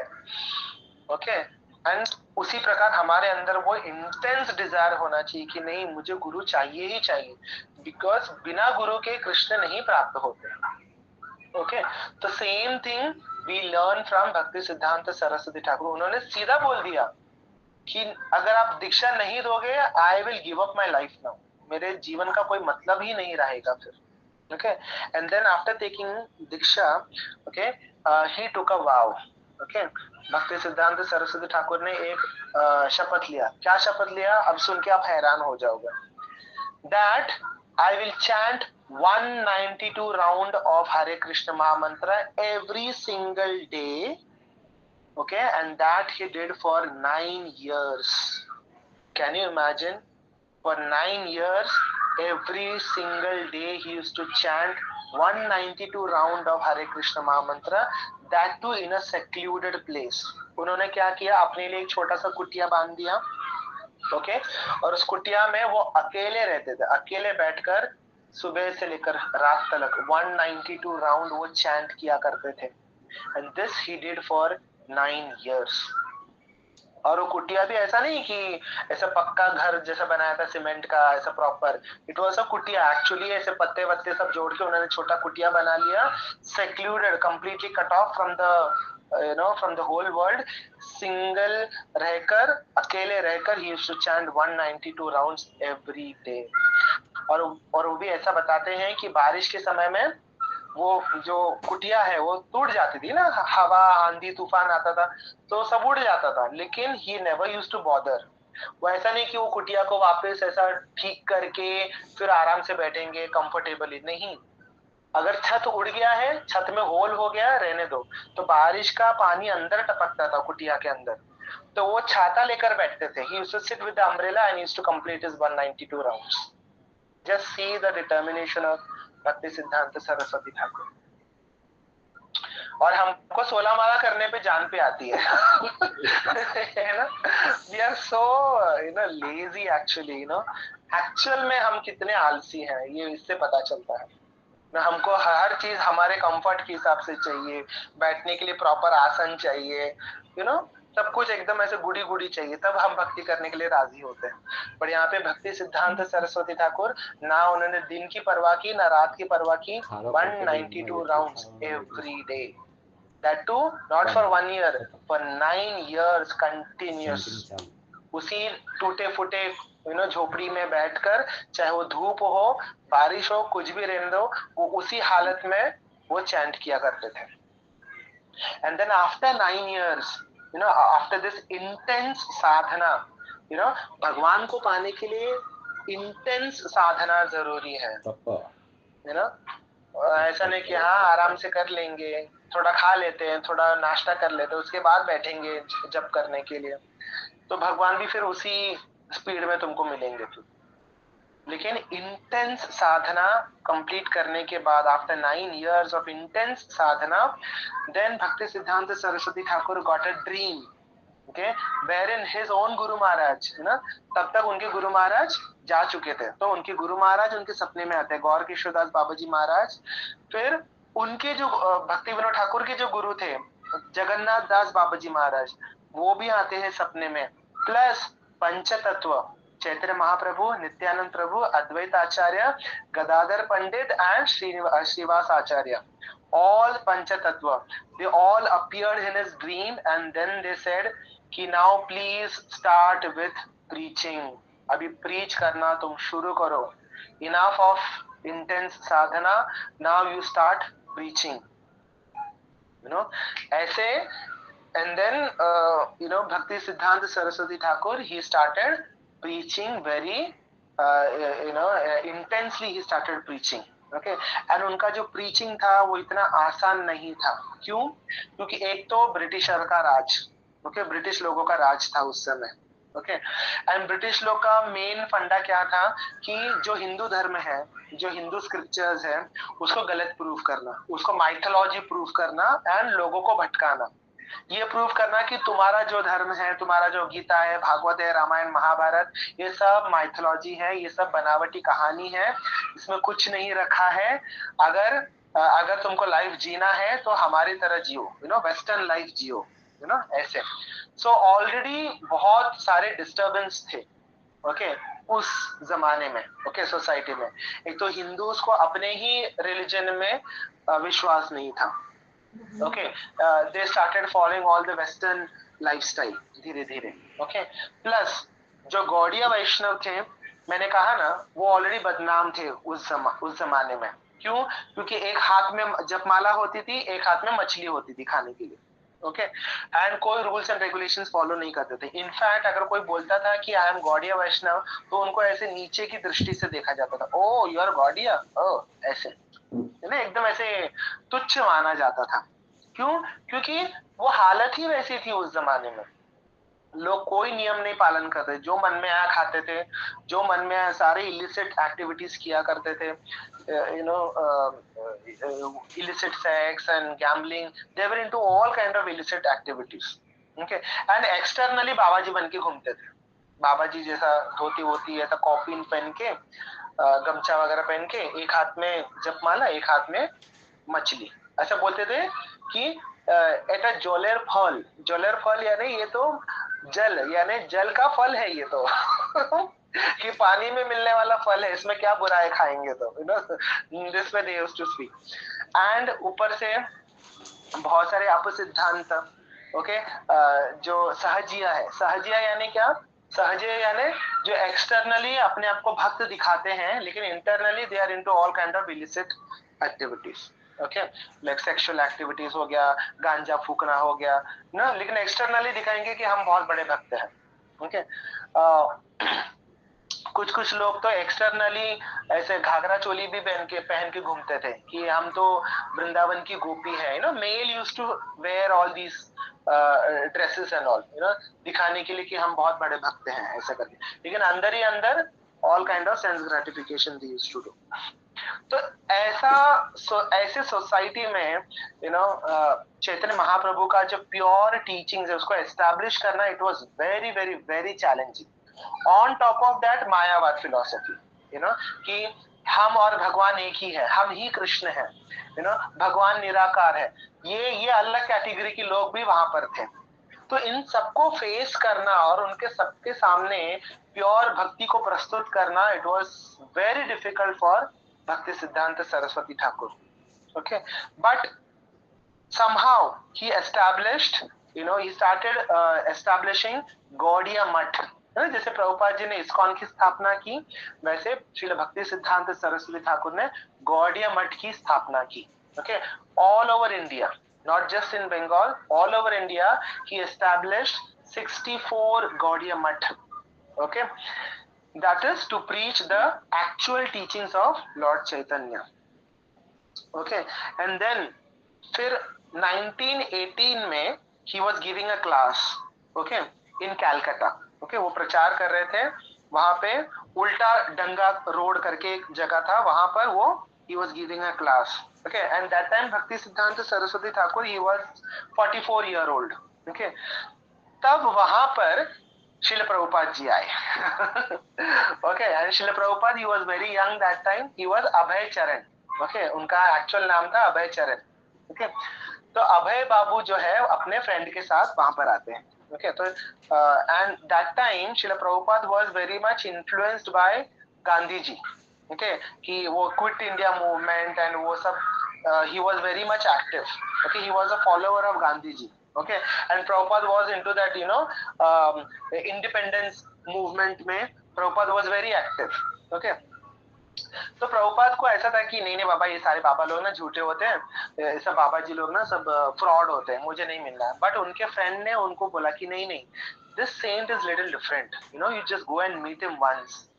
ओके, एंड उसी प्रकार हमारे अंदर वो इंटेंस डिजायर होना चाहिए कि नहीं, मुझे गुरु चाहिए ही चाहिए, बिकॉज बिना गुरु के कृष्ण नहीं प्राप्त होते। ओके, तो same thing we learn from Bhakti सिद्धांत सरस्वती ठाकुर। उन्होंने सीधा बोल दिया कि अगर आप दीक्षा नहीं दोगे, I will give up my life now, मेरे जीवन का कोई मतलब ही नहीं रहेगा फिर। Okay, and then after taking diksha, okay, he took a vow. Okay, Bhakti सिद्धांत सरस्वती ठाकुर ने एक शपथ लिया। क्या शपथ लिया? अब सुन के आप हैरान हो जाओगे। That I will chant 192 round of Hare Krishna Mahamantra every single day. Okay, and that he did for 9 years. Can you imagine? For 9 years, every single day he used to chant 192 round of Hare Krishna Mahamantra, that too in a secluded place. उन्होंने क्या किया? अपने लिए एक छोटा सा कुटिया बांध दिया। ओके, और उस कुटिया में वो अकेले रहते थे, अकेले बैठकर सुबह से लेकर रात तक 192 राउंड वो चैंट किया करते थे। And this he did for 9 years। और वो कुटिया भी ऐसा नहीं कि ऐसा पक्का घर जैसा बनाया था सीमेंट का, ऐसा प्रॉपर, इट वाज अ कुटिया एक्चुअली, ऐसे पत्ते वत्ते सब जोड़ के उन्होंने छोटा कुटिया बना लिया, secluded, completely cut off from the from the whole world, single रहकर, अकेले रहकर he used to chant 192 rounds every day. और वो भी ऐसा बताते हैं कि बारिश के समय में वो जो कुटिया है वो टूट जाती थी ना, हवा आंधी तूफान आता था तो सब उड़ जाता था, लेकिन he never used to bother. वो ऐसा नहीं कि वो कुटिया को वापस ऐसा ठीक करके फिर आराम से बैठेंगे कंफर्टेबली, नहीं। अगर छत उड़ गया है, छत में होल हो गया, रहने दो, तो बारिश का पानी अंदर टपकता था कुटिया के अंदर, तो वो छाता लेकर बैठते थे। He used to sit with the umbrella and used to complete his 192 rounds. Just see the determination of Bhakti सिद्धांत सरस्वती ठाकुर। और हमको 16 माला करने पे जान पे आती है है ना, we are so lazy actually, actual में हम कितने आलसी हैं ये इससे पता चलता है ना। हमको हर चीज हमारे कंफर्ट के हिसाब से चाहिए, बैठने के लिए प्रॉपर आसन चाहिए, सब कुछ एकदम ऐसे गुड़ी गुड़ी चाहिए, तब हम भक्ति करने के लिए राजी होते हैं। पर यहाँ पे भक्ति सिद्धांत सरस्वती ठाकुर, ना उन्होंने दिन की परवाह की ना रात की परवाह की, 192 rounds every day, that too not for 1 year, for 9 years continuous। उसी टूटे फूटे झोपड़ी में बैठकर, चाहे वो धूप हो बारिश हो कुछ भी रहने दो, वो उसी हालत में वो चैंट किया करते थे। And then after 9 years, after this intense sadhana, भगवान को पाने के लिए इंटेंस साधना जरूरी है ना। ऐसा नहीं कि हाँ आराम से कर लेंगे, थोड़ा खा लेते हैं, थोड़ा नाश्ता कर लेते हैं, उसके बाद बैठेंगे जप करने के लिए, तो भगवान भी फिर उसी स्पीड में तुमको मिलेंगे फिर। लेकिन इंटेंस साधना कंप्लीट करने के बाद, after 9 years of intense sadhana, then Bhakti सिद्धांत Saraswati Thakur got a dream, okay, wherein his own Guru Maharaj, तब तक उनके गुरु महाराज जा चुके थे, तो उनके गुरु महाराज उनके सपने में आते हैं, गौर किशोरदास बाबा जी महाराज। फिर उनके जो भक्ति विनोद ठाकुर के जो गुरु थे जगन्नाथ दास बाबा जी महाराज, वो भी आते हैं सपने में, plus Panchatattva Chaitanya Mahaprabhu, Nityananda Prabhu, Advaita Acharya, Gadadhar Pandit and Srivas Acharya, all panchatattva, they all appeared in his dream, and then they said कि now please start with preaching, अभी preach करना तुम शुरू करो, enough of intense sadhana, now you start preaching, ऐसे। and then Bhakti Siddhanta Saraswati Thakur, he started preaching very intensely, he started preaching, okay, and उनका जो preaching था वो इतना आसान नहीं था। क्यों? क्योंकि एक तो ब्रिटिशर का राज, okay, ब्रिटिश लोगों का राज था उस समय, ओके, एंड ब्रिटिश लोग का मेन फंडा क्या था कि जो हिंदू धर्म है, जो हिंदू स्क्रिप्चर्स है, उसको गलत प्रूफ करना, उसको माइथोलॉजी प्रूफ करना एंड लोगों को भटकाना। ये प्रूव करना कि तुम्हारा जो धर्म है, तुम्हारा जो गीता है, भागवत है, रामायण, महाभारत, ये सब माइथोलॉजी है, ये सब बनावटी कहानी है, इसमें कुछ नहीं रखा है। अगर तुमको लाइफ जीना है तो हमारी तरह जियो, वेस्टर्न लाइफ जियो, ऐसे। सो ऑलरेडी बहुत सारे डिस्टर्बेंस थे, ओके, उस जमाने में, ओके, सोसाइटी में। एक तो हिंदूज को अपने ही रिलीजन में विश्वास नहीं था, okay, they started following all the western lifestyle धीरे धीरे, ओके। प्लस जो गौड़िया वैष्णव थे, मैंने कहा ना, वो ऑलरेडी बदनाम थे उस जमाने में। क्यों? क्योंकि एक हाथ में जपमाला होती थी, एक हाथ में मछली होती थी खाने के लिए, ओके, एंड कोई रूल्स एंड रेगुलेशंस फॉलो नहीं करते थे। इनफैक्ट अगर कोई बोलता था कि आई एम गौड़िया वैष्णव, तो उनको ऐसे नीचे की दृष्टि से देखा जाता था, ओ यू आर गौड़िया, ओ, ऐसे, है ना, एकदम ऐसे तुच्छ माना जाता था। क्यों? क्योंकि वो हालत ही वैसी थी उस जमाने में। लोग कोई नियम नहीं पालन करते, जो मन में आया खाते थे, जो मन में आया सारे इलिसिट एक्टिविटीज किया करते थे, illicit sex and gambling, they were into all kind of illicit activities, okay, and externally बाबाजी बन के घूमते थे, बाबाजी जैसा धोती वोती ऐसा कॉपिन पहन के, गमछा वगैरह पहन के, एक हाथ में जपमाला, एक हाथ में मछली। ऐसा बोलते थे कि एटा जोलेर फल यानी ये तो जल, यानी जल का फल है ये तो कि पानी में मिलने वाला फल है, इसमें क्या बुरा है, खाएंगे तो, this way they used to speak. And ऊपर से बहुत सारे अपसिद्धांत, ओके, जो सहजिया है, सहजिया यानी क्या? सहजिया यानी जो एक्सटर्नली अपने आप को भक्त दिखाते हैं, लेकिन internally they are into all kind of illicit activities, okay, like sexual activities हो गया, गांजा फूकना हो गया ना, लेकिन एक्सटर्नली दिखाएंगे कि हम बहुत बड़े भक्त हैं, ओके। कुछ लोग तो एक्सटर्नली ऐसे घाघरा चोली भी पहन के घूमते थे कि हम तो वृंदावन की गोपी है, male used to wear all these dresses and all, दिखाने के लिए कि हम बहुत बड़े भक्त हैं, ऐसा करके। लेकिन अंदर ही अंदर all kind of sense gratification they used to do. तो ऐसे सोसाइटी में चैतन्य महाप्रभु का जो प्योर टीचिंग है उसको एस्टैब्लिश करना, it was very very very challenging. On top of that मायावाद philosophy, कि हम और भगवान एक ही है, हम ही कृष्ण है, भगवान निराकार है, ये अलग कैटेगरी के लोग भी वहां पर थे। तो इन सबको फेस करना और उनके सबके सामने प्योर भक्ति को प्रस्तुत करना, it was very difficult for Bhakti सिद्धांत Saraswati Thakur, okay, but somehow he established, he started establishing Gaudiya मठ। जैसे प्रभुपाद जी ने इस्कॉन की स्थापना की, वैसे श्रील भक्ति सिद्धांत सरस्वती ठाकुर ने गौड़िया मठ की स्थापना की, okay, all over India, not just in Bengal, all over India he established 64 Gaudiya मठ, okay, that is to preach the actual teachings of Lord Chaitanya, okay, and then फिर 1918 में he was giving a class, okay, in Calcutta, okay, वो प्रचार कर रहे थे वहां पे, उल्टा डंगा रोड करके एक जगह था, वहां पर वो he was giving a class, okay, and that time भक्ति सिद्धांत Saraswati Thakur he was 44 year old, okay, तब वहां पर शिल प्रभुपाद जी आए okay, and शिल Prabhupada he was very young that time, he was अभय चरण, okay, उनका एक्चुअल नाम था अभय चरण, okay, तो अभय बाबू जो है अपने फ्रेंड के साथ वहां पर आते हैं, okay, तो and that time Shrila Prabhupad was very much influenced by Gandhi ji, okay, कि वो क्विट इंडिया मूवमेंट एंड वो सब, he was very much active, okay, he was a follower of Gandhi ji, okay, and Prabhupada was into that, independence movement में Prabhupada was very active, okay. तो प्रभुपाद को ऐसा था कि नहीं बाबा, ये सारे बाबा लोग ना झूठे होते हैं, ये सब बाबा जी लोग ना सब फ्रॉड होते हैं, मुझे नहीं मिलना है। बट उनके फ्रेंड ने उनको बोला कि नहीं, this saint is little different, you just go and meet him once,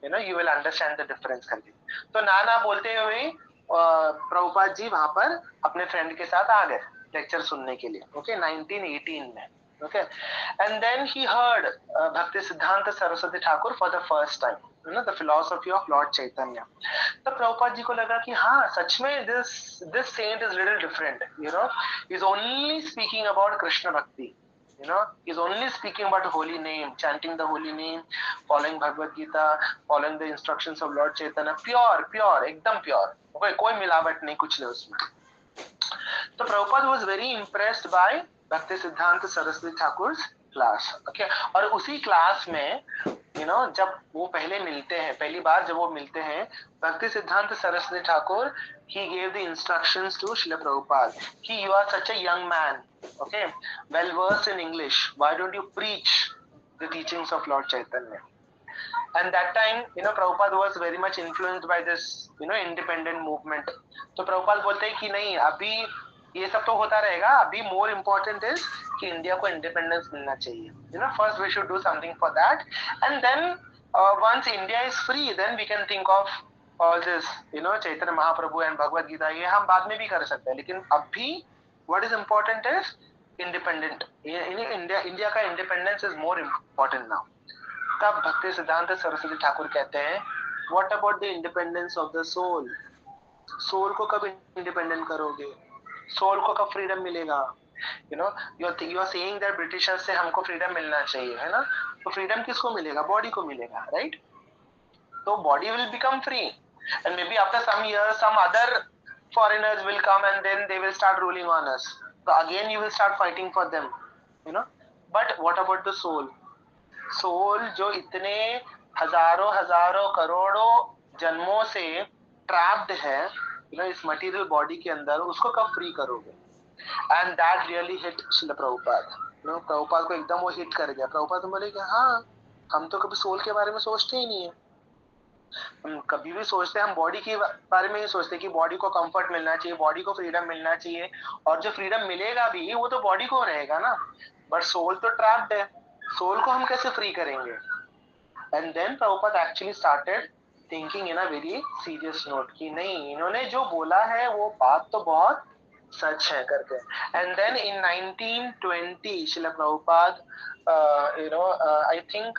you will understand the difference करके। तो ना बोलते हुए प्रभुपाद जी वहां पर अपने फ्रेंड के साथ आ गए लेक्चर सुनने के लिए, ओके, 1918 में, okay, and then he heard Bhakti सिद्धांत Saraswati Thakur for the first time, the philosophy of Lord Chaitanya. तब प्रभुपाद जी को लगा कि हाँ सच में this saint is little different, is only speaking about Krishna bhakti, is only speaking about holy name, chanting the holy name, following Bhagavad Gita, following the instructions of Lord Chaitanya, pure, एकदम pure, कोई मिलावट नहीं, कुछ नहीं उसमें। तो Prabhupada was very impressed by भक्ति सिद्धांत सरस्वती ठाकुर क्लास, ओके। और उसी क्लास में जब वो पहली बार जब वो मिलते हैं, भक्ति सिद्धांत Saraswati Thakur, he gave the instructions to Srila Prabhupada कि you are such a young man, okay, well versed in English, why don't you preach the teachings of Lord Chaitanya? And that time Prabhupada was very much influenced by this independent movement। तो प्रभुपाद बोलते हैं कि नहीं, अभी ये सब तो होता रहेगा, अभी मोर इम्पोर्टेंट इज कि इंडिया को इंडिपेंडेंस मिलना चाहिए। First we should do something for that, and then once India is free then we can think of all this Chaitanya Mahaprabhu and Bhagavad Gita, ये हम बाद में भी कर सकते हैं, लेकिन अभी what is important is independent, India का independence is more important now. तब भक्ति सिद्धांत सरस्वती ठाकुर कहते हैं, what about the independence of the soul? Soul को कब इंडिपेंडेंट करोगे? सोल को कब फ्रीडम मिलेगा? You are saying that Britishers से हमको फ्रीडम मिलना चाहिए, है ना? तो फ्रीडम किसको मिलेगा? बॉडी को मिलेगा, राइट? तो body will become free, and maybe after some years some other foreigners will come and then they will start ruling on us, so again you will start fighting for them, but what about the soul? Soul जो इतने हजारों करोड़ों जन्मों से trapped है इस material body के अंदर, उसको कब फ्री करोगे? And that really hit Srila Prabhupada. Prabhupada को एकदम वो हिट कर गया। प्रभुपाद बोले कि हाँ, हम तो कभी सोल के बारे में सोचते ही नहीं है, हम कभी भी सोचते हैं, हम बॉडी के बारे में ही सोचते हैं कि बॉडी को कंफर्ट मिलना चाहिए, बॉडी को फ्रीडम मिलना चाहिए, और जो फ्रीडम मिलेगा भी वो तो बॉडी को रहेगा ना, बट सोल तो ट्रैप्ड है, सोल को हम कैसे फ्री करेंगे? And then Prabhupad actually started thinking in a very serious note कि नहीं, इन्होंने जो बोला है वो बात तो बहुत सच है करके। And then in 1920 Shrila Prabhupad I think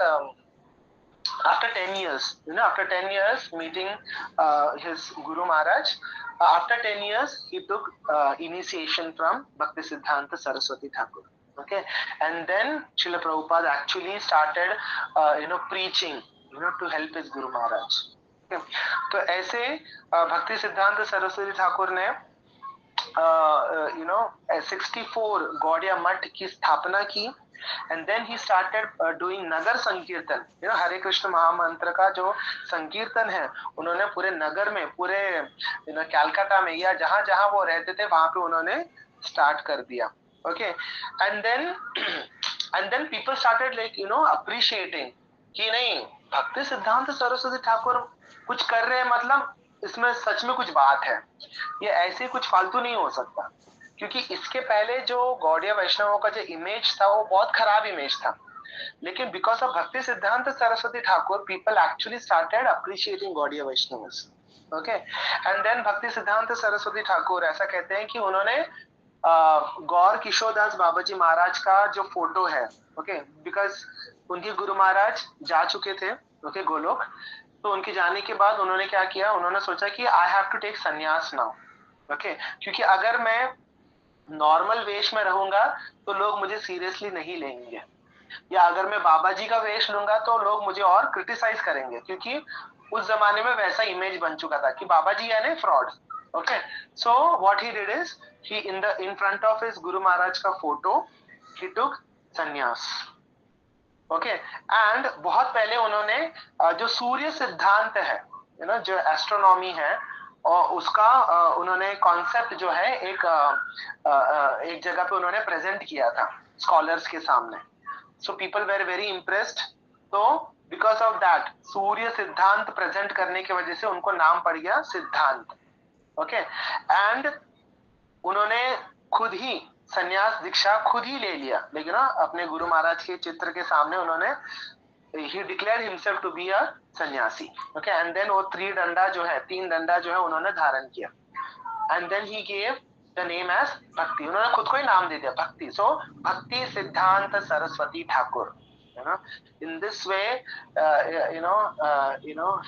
after 10 years, after 10 years meeting his Guru Maharaj, after 10 years he took initiation from Bhakti Siddhanta Saraswati Thakur, okay, and then Srila Prabhupada actually started preaching to help his Guru Maharaj, okay. तो ऐसे भक्ति सिद्धांत सरस्वती ठाकुर ने 64 गौड़िया मठ की स्थापना की, and then he started doing नगर संकीर्तन, हरे कृष्ण महामंत्र का जो संकीर्तन है उन्होंने पूरे नगर में, पूरे कैलकाटा में या जहां जहां वो रहते थे वहां पे उन्होंने स्टार्ट कर दिया, okay. And then people started appreciating कि नहीं, भक्ति सिद्धांत सरस्वती ठाकुर कुछ कर रहे हैं, मतलब इसमें सच में कुछ बात है, ये ऐसे कुछ फालतू नहीं हो सकता, क्योंकि इसके पहले जो गौड़िया वैष्णवों का जो इमेज था वो बहुत खराब इमेज था, लेकिन बिकॉज ऑफ भक्ति सिद्धांत Saraswati Thakur people actually started appreciating Gaudiya Vaishnavas, okay. And then Bhakti सिद्धांत सरस्वती ठाकुर ऐसा कहते हैं कि उन्होंने गौर किशोरदास बाबा जी महाराज का जो फोटो है, ओके, बिकॉज उनके गुरु महाराज जा चुके थे, ओके, गोलोक। तो उनके जाने के बाद उन्होंने क्या किया, उन्होंने सोचा कि आई हैव टू टेक संन्यास नाउ, ओके, क्योंकि अगर मैं नॉर्मल वेश में रहूंगा तो लोग मुझे सीरियसली नहीं लेंगे, या अगर मैं बाबा जी का वेश लूंगा तो लोग मुझे और क्रिटिसाइज करेंगे, क्योंकि उस जमाने में वैसा इमेज बन चुका था कि बाबा जी यानी fraud, okay. So what he did is he in front of his Guru Maharaj का फोटो ही टुक संन्यास, ओके। एंड बहुत पहले उन्होंने जो सूर्य सिद्धांत है, जो एस्ट्रोनॉमी है, और उसका उन्होंने कॉन्सेप्ट जो है एक जगह पे उन्होंने प्रेजेंट किया था स्कॉलर्स के सामने। So people were very impressed, तो बिकॉज ऑफ दैट सूर्य सिद्धांत प्रेजेंट करने की वजह से उनको नाम पड़ गया सिद्धांत, ओके। एंड उन्होंने खुद ही संन्यास दीक्षा खुद ही ले लिया, लेकिन अपने गुरु महाराज के चित्र के सामने उन्होंने he declared himself to be a सन्यासी, okay, and then वो तीन डंडा जो है उन्होंने धारण किया, and then he gave the name as भक्ति, उन्होंने खुद को ही नाम दे दिया भक्ति। सो भक्ति सिद्धांत Saraswati Thakur, In this way,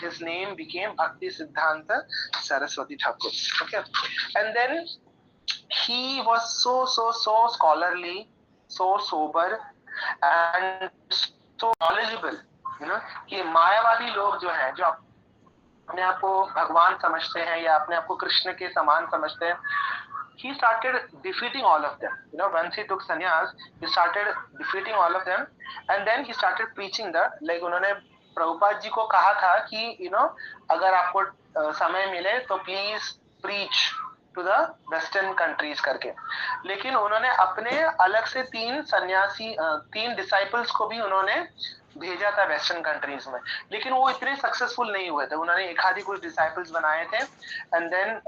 his name became Bhakti Siddhanta Saraswati Thakur. Okay, and then he was so scholarly, so sober, and so knowledgeable. कि मायावादी लोग जो हैं, जो अपने आप को भगवान समझते हैं या अपने आप को कृष्ण के समान समझते हैं, he started defeating all of them. Once he took sannyas, he started defeating all of them, and then he started preaching like उन्होंने प्रभुपाद जी को कहा था कि अगर आपको समय मिले तो please preach to the western countries करके, लेकिन उन्होंने अपने अलग से 3 डिसाइपल्स को भी उन्होंने भेजा था वेस्टर्न कंट्रीज में, लेकिन वो इतने सक्सेसफुल नहीं हुए थे. उन्होंने एक आधी कुछ डिसाइपल्स बनाए थे, एंड देन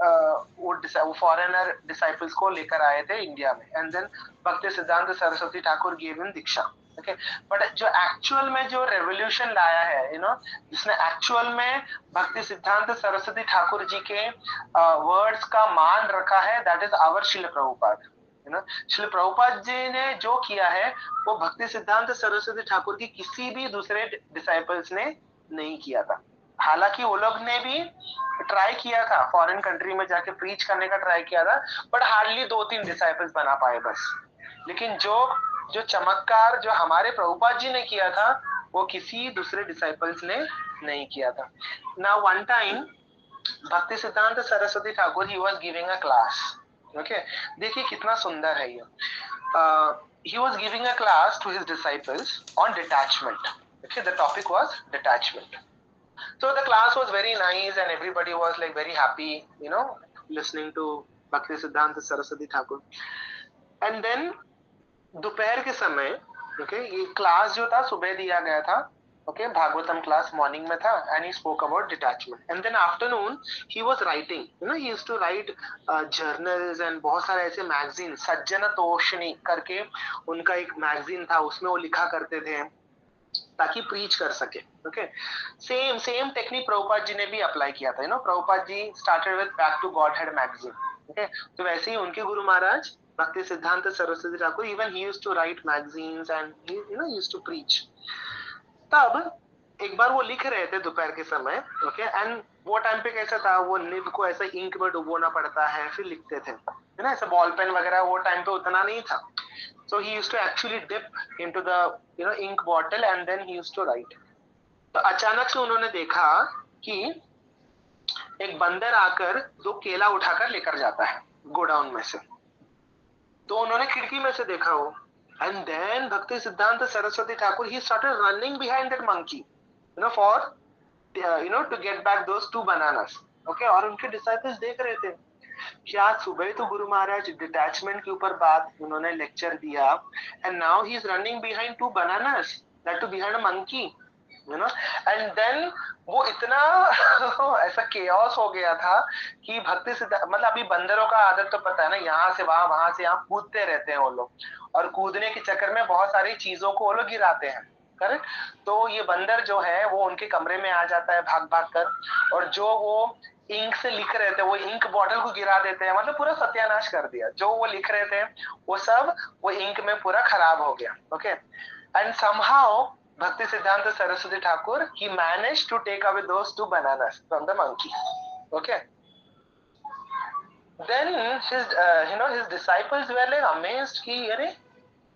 वो फॉरेनर डिसाइपल्स को लेकर आए थे इंडिया में, एंड देन भक्ति सिद्धांत Saraswati Thakur gave him Diksha. Okay, but जो एक्चुअल में जो रेवोल्यूशन लाया है, जिसने एक्चुअल में भक्ति सिद्धांत सरस्वती ठाकुर जी के वर्ड्स का मान रखा है, that is our Srila Prabhupada. Srila Prabhupada ji ने जो किया है वो भक्ति सिद्धांत सरस्वती ठाकुर की किसी भी दूसरे डिसाइपल्स ने नहीं किया था. हालांकि वो लोग ने भी ट्राई किया था, फॉरेन कंट्री में जाके प्रीच करने का ट्राई किया था, बट हार्डली 2-3 डिसाइपल्स बना पाए बस. लेकिन जो चमत्कार जो हमारे प्रभुपाद जी ने किया था, वो किसी दूसरे डिसाइपल्स ने नहीं किया था. नाउ वन टाइम भक्ति सिद्धांत Saraswati Thakur, he was giving a class. Okay, देखिए कितना सुंदर है ये. He was giving a class to his disciples on detachment. Okay, the topic was detachment. So the class was very nice and everybody was like very happy, listening to Bhakti Siddhanta Saraswati Thakur. And then दोपहर के समय, ये class जो था सुबह दिया गया था, भागवतम क्लास मॉर्निंग में था, and he spoke about detachment. And then afternoon he was writing, he used to write journals and बहुत सारे ऐसे मैगजीन, सज्जन तोषणी करके उनका एक मैगजीन था, उसमें वो लिखा करते थे ताकि प्रीच कर सके. Okay, same technique Prabhupada ji ने भी अप्लाई किया था. Prabhupada ji started with Back to Godhead हेड मैगजीन. ओके, तो वैसे ही उनके गुरु महाराज भक्ति सिद्धांत Saraswati Thakur, even he used to write magazines and used to preach. तब एक बार वो लिख रहे थे दोपहर के समय. ओके, एंड वो टाइम पे कैसा था, वो निब को ऐसा इंक में डुबोना पड़ता है, फिर लिखते थे, ऐसा बॉल पेन वगैरह वो टाइम पे उतना नहीं था. So he used to actually dip into the ink bottle and then he used to write. तो अचानक से उन्होंने देखा कि एक बंदर आकर 2 केला उठाकर लेकर जाता है गोडाउन में से. तो उन्होंने खिड़की में से देखा वो, and then Bhakti Siddhanta Saraswati Thakur, he started running behind that monkey, for to get back those 2 bananas. Okay, और उनके डिसाइपल्स देख रहे थे कि आज सुबह तो गुरु महाराज डिटैचमेंट के ऊपर बात उन्होंने लेक्चर दिया, and now he is running behind 2 bananas, that too behind a monkey. And then वो इतना ऐसा केओस हो गया था कि भक्ति सिद्धांत, मतलब अभी बंदरों का आदत तो पता है ना, यहाँ से वहां से यहाँ कूदते रहते हैं वो लोग, और कूदने के चक्कर में बहुत सारी चीजों को वो लोग गिराते हैं. करेक्ट. तो ये बंदर जो है वो उनके कमरे में आ जाता है भाग भाग कर, और जो वो इंक से लिख रहे थे वो इंक बॉटल को गिरा देते हैं, मतलब पूरा सत्यानाश कर दिया. जो वो लिख रहे थे वो सब वो इंक में पूरा खराब हो गया. ओके, एंड समहाउ भक्ति सिद्धांत Saraswati Thakur, he managed to take away those 2 bananas from the monkey. Okay, then his disciples were like amazed कि अरे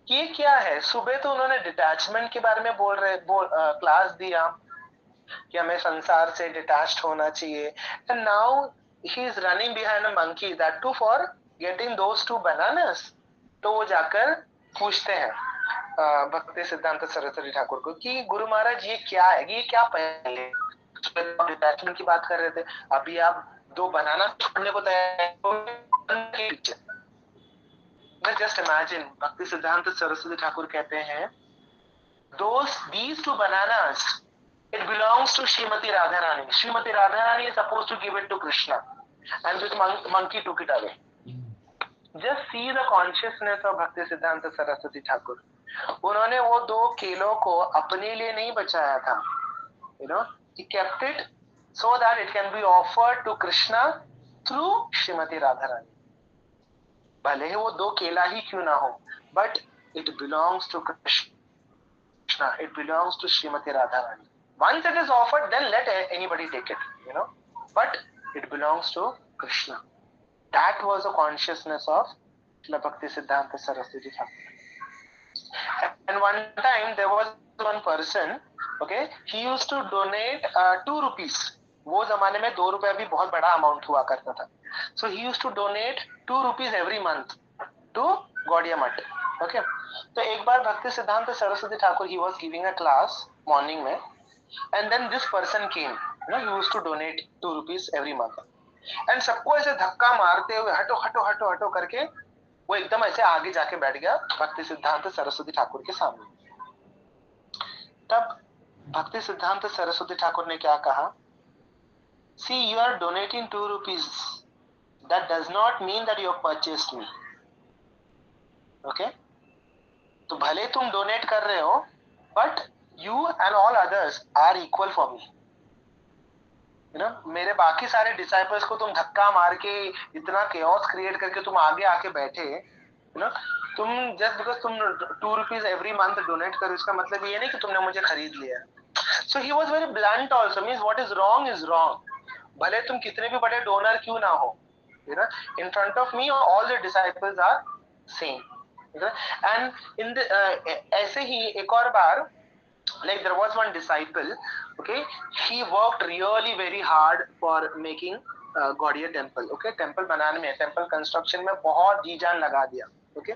ये क्या है. सुबह तो उन्होंने डिटैचमेंट के बारे में क्लास दिया कि हमें संसार से डिटैच्ड होना चाहिए, and now he is running behind a monkey, that too for getting those 2 bananas. तो वो जाकर पूछते हैं भक्ति सिद्धांत सरस्वती ठाकुर को कि गुरु महाराज ये क्या है, ये क्या पहले डिटैचमेंट की बात कर रहे थे, अभी आप 2 बनाना छोड़ने को तैयार. जस्ट इमेजिन, भक्ति सिद्धांत सरस्वती ठाकुर कहते हैं these 2 bananas, it belongs to Srimati Radharani. Srimati Radharani is supposed to give it to Krishna, and this monkey took it away. Just see the consciousness of Bhakti Siddhanta Saraswati Thakur. उन्होंने वो 2 केलों को अपने लिए नहीं बचाया था. He kept it so that it can be offered to Krishna through Srimati Radharani. भले ही वो 2 केला ही क्यों ना हो, but it belongs to Krishna. Krishna. It belongs to Srimati Radharani. Once it is offered, then let anybody take it, But it belongs to Krishna. That was the consciousness of Srila Bhakti Siddhanta Saraswati Thakur. And one time there was one person, okay, he used to donate 2 rupees. वो जमाने में 2 रुपए भी बहुत बड़ा amount हुआ करता था. So he used to donate 2 rupees every month to Gaudiya Math. Okay. तो एक बार भक्ति सिद्धांत Saraswati Thakur he was giving a class morning में, and then this person came. He used to donate 2 rupees every month. And सबको ऐसे धक्का मारते हुए हटो हटो हटो हटो करके वो एकदम ऐसे आगे जाके बैठ गया भक्ति सिद्धांत सरस्वती ठाकुर के सामने. तब भक्ति सिद्धांत सरस्वती ठाकुर ने क्या कहा? See, you are donating 2 rupees. That does not mean that you have purchased me. Okay? तो भले तुम डोनेट कर रहे हो, but you and all others are equal for me. मेरे बाकी सारे डिसाइपल्स को तुम धक्का मार के इतना chaos क्रिएट करके तुम आगे आके बैठे, तुम जस्ट बिकॉज तुम 2 rupees every month डोनेट करो, इसका मतलब ये नहीं कि तुमने मुझे खरीद लिया. So he was very blunt also, means what is wrong. भले तुम कितने भी बड़े डोनर क्यों ना हो, in front of me all the disciples are same. And in the ऐसे ही एक और बार, like there was one disciple, okay, he worked really very hard for making Gaudiya temple. Okay, temple बनाने में, temple construction में बहुत जी जान लगा दिया. Okay.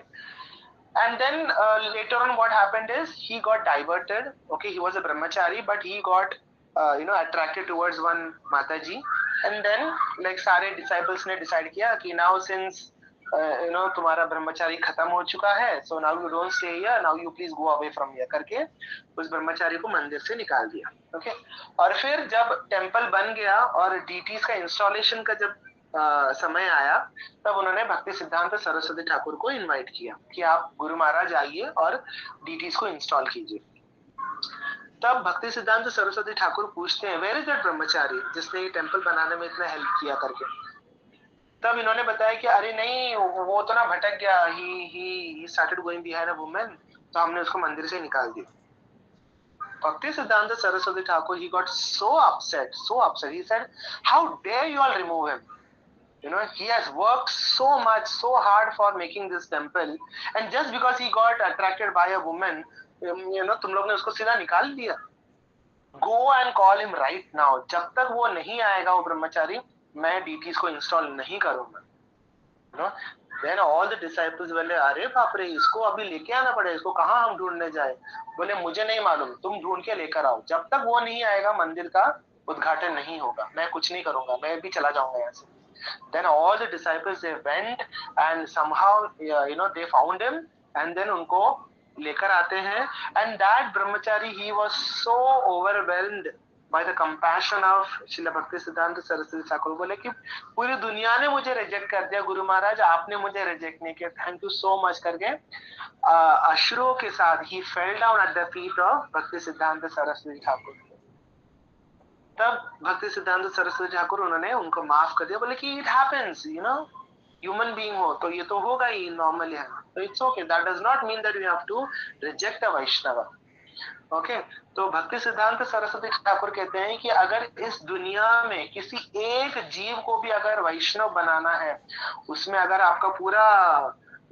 And then later on what happened is he got diverted. Okay, he was a brahmachari, but he got attracted towards one Mataji. And then like सारे disciples ने decide किया कि now since तुम्हारा ब्रह्मचारी खत्म हो चुका है, so now you don't stay here, now you please go away from here करके उस ब्रह्मचारी को मंदिर से निकाल दिया. Okay. और फिर जब टेम्पल बन गया और डीटीज का इंस्टॉलेशन का जब समय आया, तब उन्होंने भक्ति सिद्धांत सरस्वती ठाकुर को इनवाइट किया कि आप गुरु महाराज आइए और डीटीज को इंस्टॉल कीजिए. तब भक्ति सिद्धांत सरस्वती ठाकुर पूछते हैं, वेयर इज दैट ब्रह्मचारी जिसने ये टेम्पल बनाने में इतना हेल्प किया करके. तब इन्होंने बताया कि अरे नहीं, वो तो ना भटक गया, he started going behind a woman, तो हमने उसको मंदिर से निकाल दिया. Bhakti Siddhanta Saraswati Thakur, he got so upset. He said, how dare you all remove him? He has worked so much, so hard for making this temple, and just because he got attracted by a woman, तुम लोग ने उसको सीधा निकाल दिया. Go and call him right now. जब तक वो नहीं आएगा वो ब्रह्मचारी, मैं डीटीज को इंस्टॉल नहीं करूंगा. Then all the disciples बोले, अरे बाप रे, इसको अभी लेके आना पड़ेगा, इसको कहाँ हम ढूंढने जाए? बोले मुझे नहीं मालूम, तुम ढूंढ के लेकर आओ. जब तक वो नहीं आएगा मंदिर का उद्घाटन नहीं होगा, मैं कुछ नहीं करूंगा, मैं भी चला जाऊंगा यहाँ से. Then all the disciples they went and somehow they found him, and then उनको लेकर आते हैं. And that brahmachari, he was so overwhelmed by the compassion of Srila Bhakti Siddhanta Saraswati Thakur. बोले कि पूरी दुनिया ने मुझे रिजेक्ट कर दिया, गुरु महाराज आपने मुझे रिजेक्ट नहीं किया, थैंक यू सो मच करके अश्रुओं के साथ he fell down at the feet of Bhakti Siddhanta Saraswati Thakur. तब भक्ति सिद्धांत सरस्वती ठाकुर उन्होंने उनको माफ कर दिया. बोले कि इट हैपेंस, ह्यूमन बीइंग हो तो ये तो होगा ही, नॉर्मल है, तो it's okay. That does not mean that we have to reject a Vaishnava. Okay. तो भक्ति सिद्धांत सरस्वती ठाकुर कहते हैं कि अगर इस दुनिया में किसी एक जीव को भी अगर वैष्णव बनाना है, उसमें अगर आपका पूरा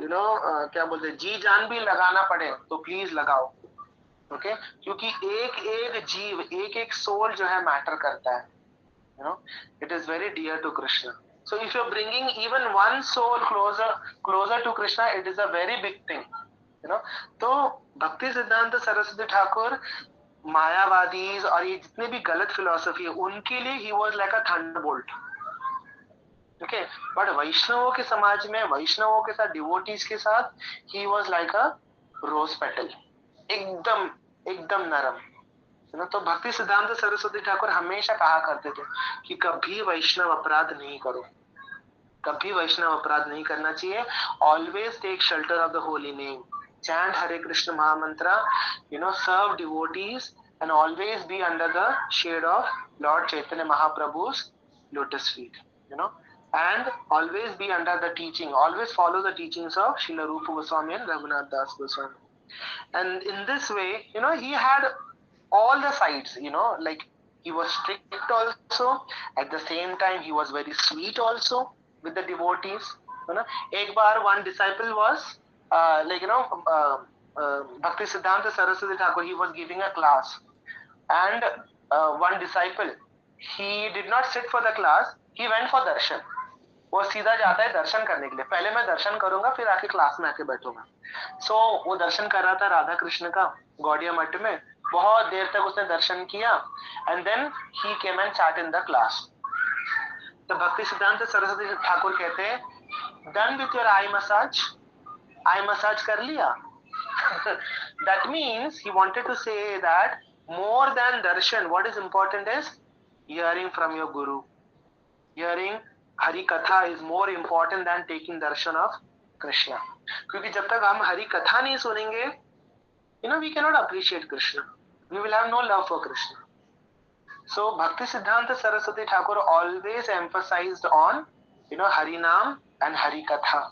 क्या बोलते हैं, जी जान भी लगाना पड़े तो प्लीज लगाओ. ओके. क्योंकि एक एक जीव, एक एक सोल जो है मैटर करता है. It is very dear to Krishna. So if you're bringing even one soul closer to Krishna, it is a very big thing. तो भक्ति सिद्धांत सरस्वती ठाकुर मायावादी और ये जितने भी गलत फिलॉसफी है उनके लिए he was like a thunderbolt. Okay, but वैष्णवों के समाज में, वैष्णवों के साथ, डिवोटीज के साथ he was like a rose petal. एकदम नरम. तो भक्ति सिद्धांत सरस्वती ठाकुर हमेशा कहा करते थे कि कभी वैष्णव अपराध नहीं करो, कभी वैष्णव अपराध नहीं करना चाहिए. Always take shelter of the holy name, chant Hare Krishna Mahamantra, serve devotees, and always be under the shade of Lord Chaitanya Mahaprabhu's lotus feet, and always be under the teaching, always follow the teachings of Srila Rupa Goswami and Raghunath Das Goswami. And in this way, he had all the sides, like he was strict also, at the same time he was very sweet also with the devotees. Ek bar one disciple was like Bhakti Siddhanta Saraswati Thakur, he was giving a class, and one disciple, he did not sit for the class, he went for darshan. वो सीधा जाता है दर्शन करने के लिए, पहले मैं दर्शन करूंगा फिर आके क्लास में आके बैठूंगा. सो वो दर्शन कर रहा था राधा कृष्ण का गौड़िया मठ में, बहुत देर तक उसने दर्शन किया, and then he came and sat in the class. तो भक्ति सिद्धांत सरस्वती ठाकुर कहते हैं, done with your eye massage कर लिया. That means he wanted to say that more than darshan, what is important is hearing from your guru. Hearing Hari Katha is more important than taking darshan of Krishna. क्योंकि जब तक हम हरि कथा नहीं सुनेंगे, we cannot appreciate Krishna. We will have no love for Krishna. So Bhakti Siddhanta Saraswati Thakur always emphasized on, Hari Naam and Hari Katha.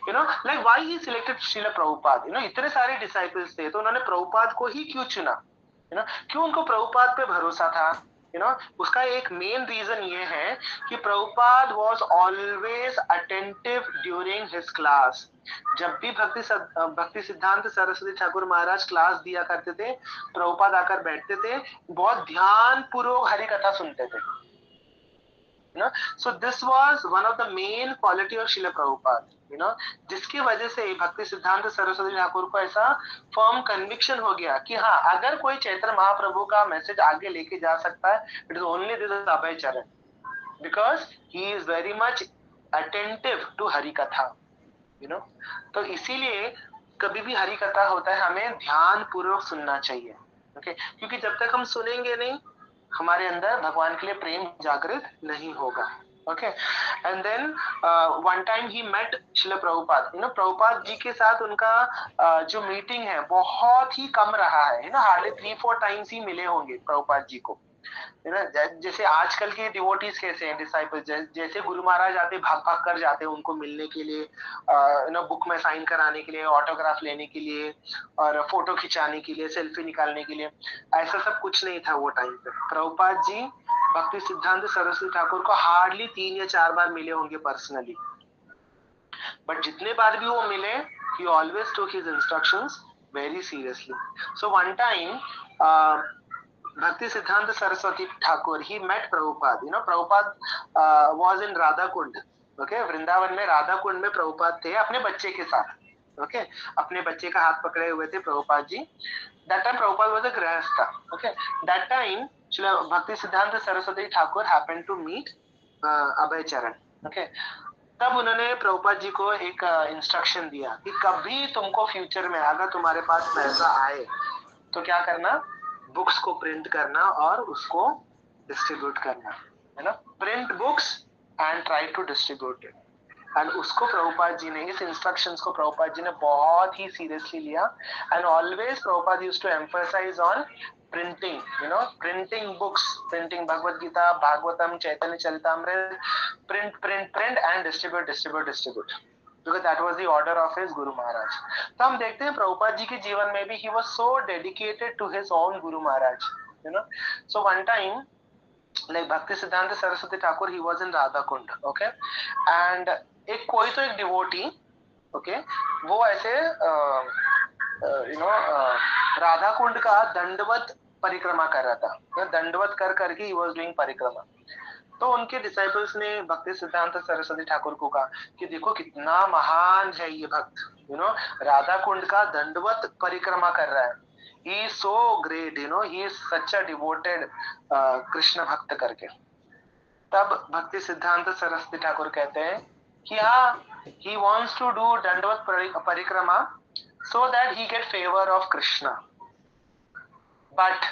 Like why he selected Srila Prabhupada? इतने सारे disciples थे, तो उन्होंने प्रभुपाद को ही क्यों चुना? क्यों उनको प्रभुपाद पे भरोसा था? उसका एक मेन रीजन ये है कि Prabhupada was always attentive during his class. जब भी भक्ति सिद्धांत सरस्वती ठाकुर महाराज क्लास दिया करते थे, प्रभुपाद आकर बैठते थे, बहुत ध्यान पूर्वक हरि कथा सुनते थे. So this was one of the main quality of Srila Prabhupada. जिसकी वजह से भक्ति सिद्धांत सरस्वती ठाकुर को ऐसा फर्म कन्विक्शन हो गया कि हाँ, अगर कोई चैतन्य महाप्रभु का मैसेज आगे लेके जा सकता है, it is only this Abhay Charan, because he is very much attentive to Hari katha. तो इसीलिए कभी भी हरि कथा होता है, हमें ध्यान पूर्वक सुनना चाहिए. ओके, क्योंकि जब तक हम सुनेंगे नहीं, हमारे अंदर भगवान के लिए प्रेम जागृत नहीं होगा. Okay, and then one time he met Shrila Prabhupada. Prabhupada ji के साथ उनका जो मीटिंग है बहुत ही कम रहा है. हार्डली 3-4 टाइम्स ही मिले होंगे प्रभुपाद जी को. जैसे आजकल के डिवोटीज कैसे हैं, डिसाइपल, जैसे गुरु महाराज आते भाग भाग कर जाते हैं उनको मिलने के लिए, बुक में साइन कराने के लिए, ऑटोग्राफ लेने के लिए, और फोटो खिंचाने के लिए, सेल्फी निकालने के लिए. ऐसा सब कुछ नहीं था वो टाइम पे. प्रभुपाद जी भक्ति सिद्धांत सरस्वती ठाकुर को हार्डली 3 या 4 बार मिले होंगे पर्सनली, बट जितने बार भी वो मिले, he always took his instructions very seriously. So one time Bhakti Siddhanta Saraswati Thakur, he met Prabhupada. Prabhupada was in Radha Kund. Okay, Vrindavan में राधा कुंड में प्रभुपाद थे अपने बच्चे के साथ. Okay, अपने बच्चे का हाथ पकड़े हुए थे Prabhupada ji. That time Prabhupada was a grahastha. Okay, that time Bhakti Siddhanta Saraswati Thakur happened to meet Abhay Charan. Okay, तब उन्होंने प्रभुपाद जी को एक इंस्ट्रक्शन दिया कि कभी तुमको फ्यूचर में अगर तुम्हारे पास पैसा आए तो क्या करना, बुक्स को प्रिंट करना और उसको डिस्ट्रीब्यूट करना, है ना. Print books and try to distribute it. And उसको प्रभुपाद जी ने, इस इंस्ट्रक्शंस को प्रभुपाद जी ने बहुत ही सीरियसली लिया. And always Prabhupada used to emphasise on printing, printing books, printing Bhagavad Gita, Bhagavatam, Chaitanya Charitamrita, print and distribute, because that was the order of his Guru Maharaj. तो हम देखते हैं प्रभुपाद जी के जीवन में भी he was so dedicated to his own Guru Maharaj. So one time, like Bhakti Siddhanta Saraswati Thakur, he was in Radha Kund. Okay, and एक कोई तो एक devotee, okay, वो ऐसे राधा कुंड का दंडवत परिक्रमा कर रहा था. दंडवत कर करके he was doing परिक्रमा. तो उनके डिसाइपल्स ने भक्ति सिद्धांत सरस्वती ठाकुर को कहा कि देखो कितना महान है ये भक्त, राधा कुंड का दंडवत परिक्रमा कर रहा है. He is so great, he is such a devoted Krishna भक्त करके. तब भक्ति सिद्धांत सरस्वती ठाकुर कहते हैं कि हाँ, ही वांट्स टू डू दंडवत परिक्रमा so that he get favor of Krishna. But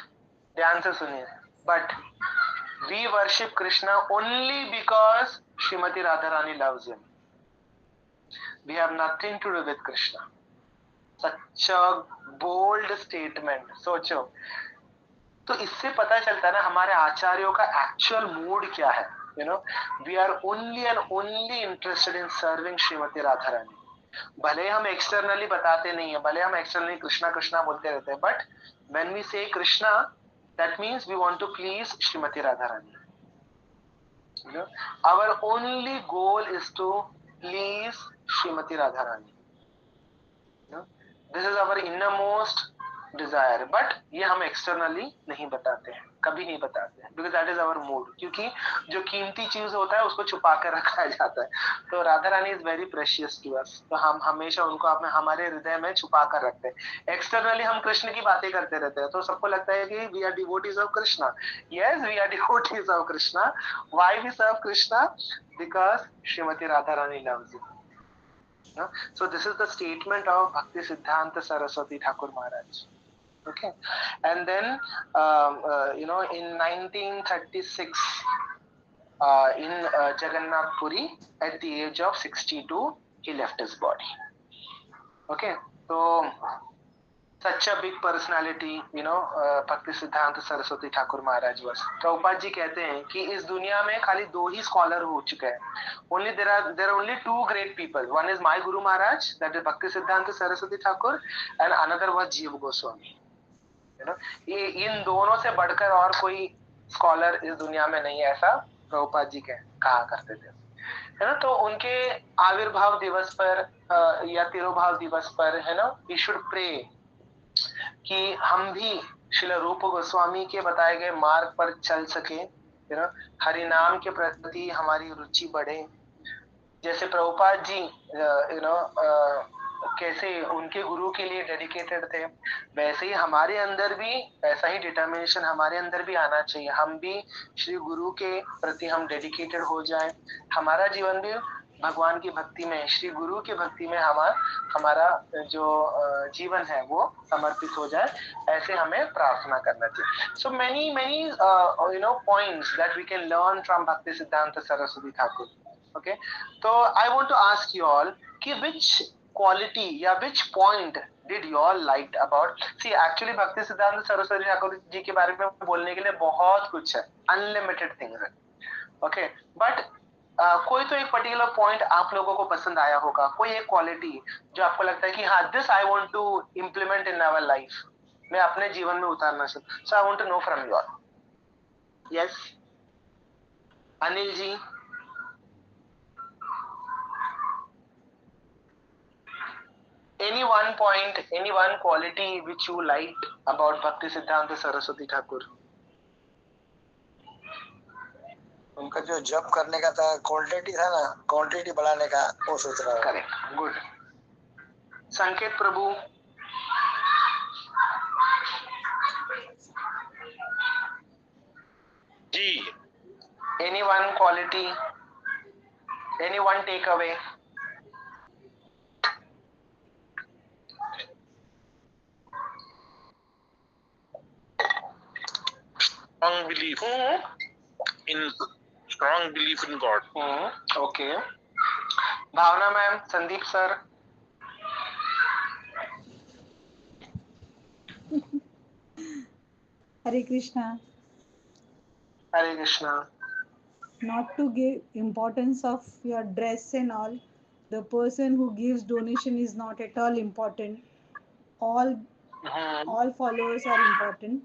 ध्यान से सुनिए, but we worship Krishna only because Srimati Radharani loves him. We have nothing to do with Krishna. Such a bold statement. सोचो, तो इससे पता चलता है ना हमारे आचार्यों का एक्चुअल मूड क्या है. We are only and only interested in serving Srimati Radharani. भले हम एक्सटर्नली बताते नहीं है, भले हम एक्सटर्नली कृष्णा कृष्णा बोलते रहते हैं, but when we say Krishna, that means we want to please Shrimati Radha Rani. You know, our only goal is to please Srimati Radharani. You know, this is our innermost desire. But ये हम externally नहीं बताते हैं, कभी नहीं बताते हैं, because that is our mood. क्योंकि जो कीमती चीज होता है उसको छुपा कर रखा जाता है. तो Radha Rani is very precious to us, तो हम हमेशा उनको अपने हमारे हृदय में छुपा कर रखते हैं. एक्सटर्नली हम कृष्ण की बातें करते रहते हैं, तो सबको लगता है कि we are devotees of Krishna. Yes, we are devotees of Krishna. Why we serve Krishna? Because Shrimati Radha Rani loves you. So this is the statement of Bhakti Siddhanta Saraswati Thakur Maharaj. Okay, and then in 1936, in Jagannath Puri, at the age of 62, he left his body. Okay, so such a big personality, Bhakti Siddhanta Saraswati Thakur Maharaj was. Prabhupada ji कहते हैं कि इस दुनिया में खाली दो ही scholar हो चुके हैं. Only there are only two great people. One is my Guru Maharaj, that is Bhakti Siddhanta Saraswati Thakur, and another was Jiva Goswami. ये इन दोनों से बढ़कर और कोई स्कॉलर इस दुनिया में नहीं है, ऐसा प्रभुपाद जी कहा करते थे, है ना. तो उनके आविर्भाव दिवस पर या तिरोभाव दिवस पर, है ना, वी शुड प्रे कि हम भी श्रील रूप गोस्वामी के बताए गए मार्ग पर चल सके, है ना. हरि नाम के प्रति हमारी रुचि बढ़े. जैसे प्रभुपाद जी कैसे उनके गुरु के लिए डेडिकेटेड थे, वैसे ही हमारे अंदर भी ऐसा ही डिटर्मिनेशन हमारे अंदर भी आना चाहिए. हम भी श्री गुरु के प्रति हम डेडिकेटेड हो जाए. हमारा जीवन भी भगवान की भक्ति में, श्री गुरु की भक्ति में हमारा जो जीवन है वो समर्पित हो जाए, ऐसे हमें प्रार्थना करना चाहिए. सो many points that we can learn from Bhakti Siddhanta Saraswati Thakur. Okay, so I want to ask you all कि which quality या which point did you all liked about? See, actually Bhakti Siddhanta Saraswati Thakur जी के बारे में बोलने के लिए बहुत कुछ है, unlimited things है. Okay, but कोई तो एक पर्टिकुलर पॉइंट आप लोगों को पसंद आया होगा, कोई एक क्वालिटी जो आपको लगता है कि हाँ, this I want to implement in our life, मैं अपने जीवन में उतारना चाहता हूं. So I want to know from you all. Yes, Anil ji. Any one point, any one quality which you liked about Bhakti Siddhanta Saraswati Thakur? उनका जो जप करने का था, क्वांटिटी था ना, क्वांटिटी बढ़ाने का, वो सोच रहा हूँ. Correct, good. संकेत प्रभु. जी. Any one quality, any one takeaway? Strong belief in God. Okay. Bhavana ma'am, Sandeep sir. Hare Krishna. Hare Krishna. Not to give importance of your dress and all. The person who gives donation is not at all important. All followers are important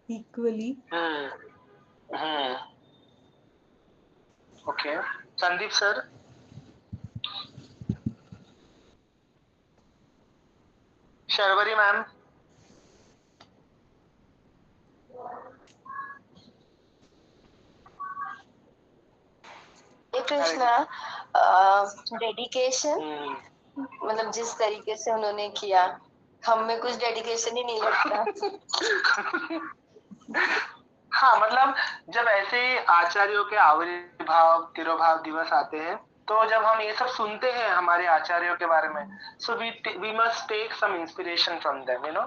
equally. Okay. Sandeep sir. Sharvari ma'am. Krishna, dedication, मतलब जिस तरीके से उन्होंने किया, हम में कुछ dedication ही नहीं लगता. हाँ, मतलब जब ऐसे आचार्यों के आविर्भाव तिरोभाव दिवस आते हैं, तो जब हम ये सब सुनते हैं हमारे आचार्यों के बारे में, so we must take some inspiration from them, you know,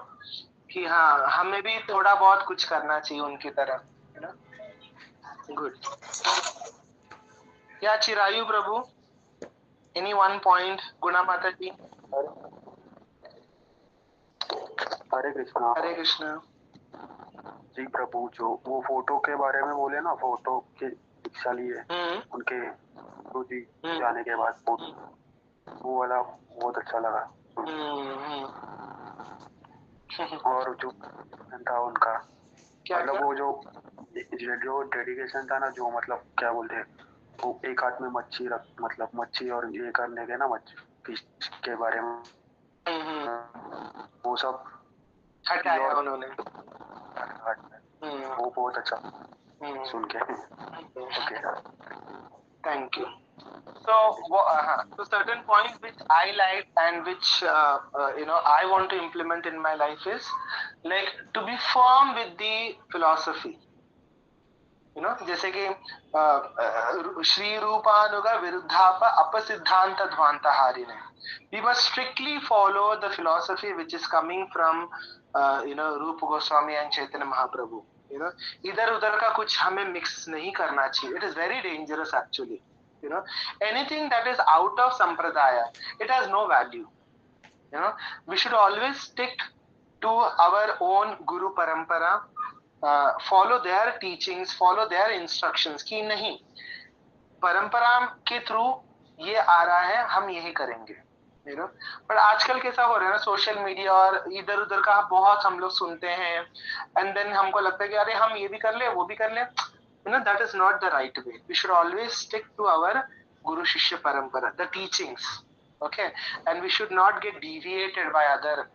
कि हाँ, हमें भी थोड़ा बहुत कुछ करना चाहिए उनकी तरह, यू नो. गुड. या चिरायु प्रभु, एनी वन पॉइंट? गुणा माता जी. हरे कृष्णा. हरे कृष्णा. जी प्रभु, जो वो फोटो के बारे में बोले ना, फोटो की दीक्षा लिए उनके गुरु जी जाने के बाद, वो वाला बहुत अच्छा लगा सुन के। और जो था उनका क्या मतलब क्या? वो जो डेडिकेशन था ना, जो मतलब क्या बोलते हैं, वो एक हाथ में मच्छी रख, मतलब मच्छी और ये करने के ना, मच्छी फिश के बारे में वो सब हटाया प्योर उन्होंने। वो बहुत अच्छा सुन के। Okay, Thank you. So, so certain points which I like and which I want to implement in my life is like to be firm with the philosophy. जैसे कि Shri रूपानुग विरुद्धाप अपसिद्धांत ध्वांतहारिणे. We must strictly follow the philosophy which is coming from Rupa Goswami and Chaitanya Mahaprabhu. इधर उधर का कुछ हमें mix नहीं करना चाहिए. It is very dangerous actually. Anything that is out of sampradaya, it has no value. We should always stick to our own guru parampara, follow their teachings, follow their instructions कि नहीं परंपरा के through ये आ रहा है, हम यही करेंगे. पर आजकल कैसा हो रहा है ना, सोशल मीडिया और इधर उधर का बहुत हम लोग सुनते हैं एंड देन हमको लगता है कि अरे हम ये भी कर ले वो भी कर ले. That is not the right way. We should always stick to our guru shishya parampara, the teachings. Okay, and we should not get deviated by other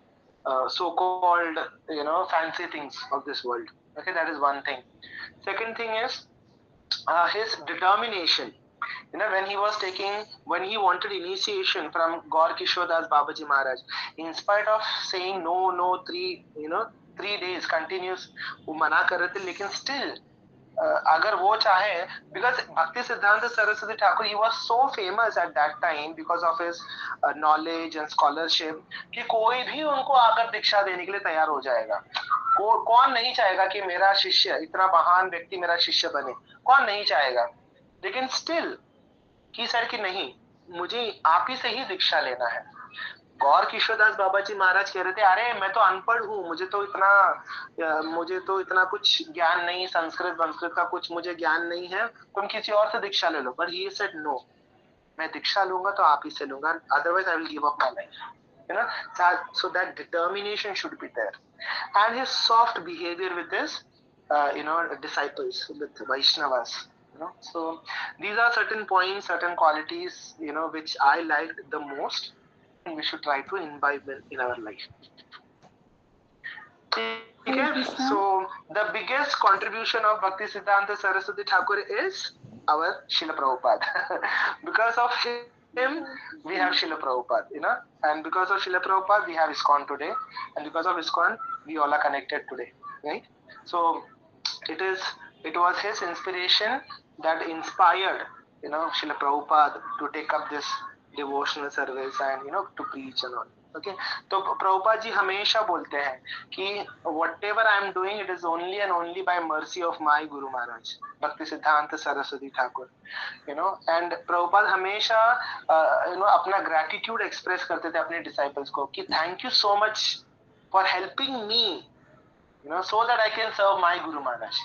so-called fancy things of this world. Okay, that is one thing. Second thing is his determination. When he wanted initiation from Gaur Kishore Das Babaji Maharaj, in spite of saying no 3 days continuous वो मना कर रहे थे, लेकिन still अगर वो चाहे, because Bhakti Siddhanta Saraswati Thakur, he was so famous at that time because of his knowledge and scholarship कि कोई भी उनको आकर दीक्षा देने के लिए तैयार हो जाएगा. कौन नहीं चाहेगा कि मेरा शिष्य, इतना महान व्यक्ति मेरा शिष्य बने, कौन नहीं चाहेगा. लेकिन स्टिल ही सर कि नहीं, मुझे आप ही से ही दीक्षा लेना है. गौर किशोरदास बाबा जी महाराज कह रहे थे अरे मैं तो अनपढ़ हूँ, मुझे तो इतना कुछ ज्ञान नहीं, संस्कृत का कुछ मुझे ज्ञान नहीं है, तुम किसी और से दीक्षा ले लो. पर ही सेड नो, मैं दीक्षा लूंगा तो आप ही से लूंगा, otherwise I will give up my life. So that determination should be there, and his soft behavior with his disciples, with Vaishnavas. So these are certain points, certain qualities which I liked the most, and we should try to imbibe in our life. Okay? So the biggest contribution of Bhakti Siddhanta Saraswati Thakur is our Srila Prabhupada. Because of him we have Srila Prabhupada, and because of Srila Prabhupada we have ISKCON today, and because of ISKCON we all are connected today, right? So it was his inspiration that inspired Srila Prabhupada to take up this devotional service and to preach and all. Okay, तो प्रभुपाद जी हमेशा बोलते हैं कि whatever I am doing, it is only and only by mercy of my Guru Maharaj, Bhakti Siddhanta Saraswati Thakur. And Prabhupada हमेशा अपना gratitude express करते थे अपने disciples को कि thank you so much for helping me, so that I can serve my Guru Maharaj.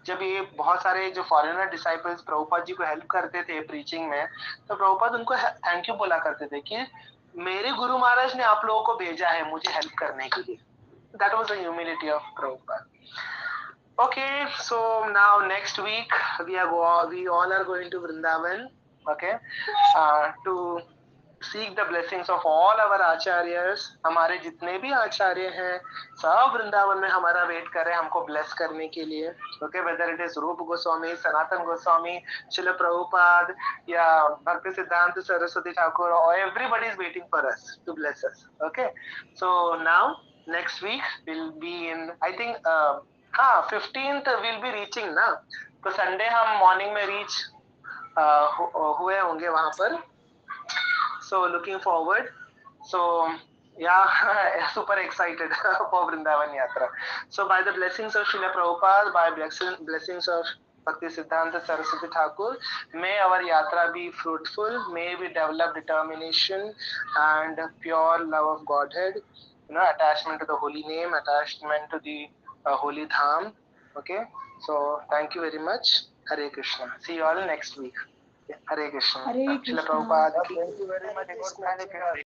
जब ये बहुत सारे जो फॉरेनर डिसाइपल्स प्रभुपाद जी को हेल्प करते थे प्रीचिंग में, तो प्रभुपाद उनको थैंक यू बोला करते थे कि मेरे गुरु महाराज ने आप लोगों को भेजा है मुझे हेल्प करने के लिए. That was the humility of Prabhupada. Okay, so now next week we all are going to Vrindavan, okay, to seek the blessings of all our acharyas. हमारे जितने भी आचार्य हैं सब वृंदावन में हमारा वेट कर रहे हैं हमको ब्लेस करने के लिए. Okay, whether it is रूप गोस्वामी, सनातन गोस्वामी, Srila Prabhupada या भक्ति सिद्धांत Saraswati Thakur, or everybody is waiting for us to bless us. Okay, so now next week will be in, I think 15th we'll be reaching ना, तो संडे हम मॉर्निंग में reach हुए होंगे वहां पर. So looking forward. So yeah, super excited for Vrindavan Yatra. So by the blessings of Srila Prabhupada, by blessings of Bhakti Siddhanta Saraswati Thakur, may our yatra be fruitful, may we develop determination and pure love of Godhead, attachment to the holy name, attachment to the holy dham. Okay, so thank you very much. Hare Krishna. See you all next week. हरे कृष्ण हरे शिला कृष्णा। प्रभुपाद की thank you very much.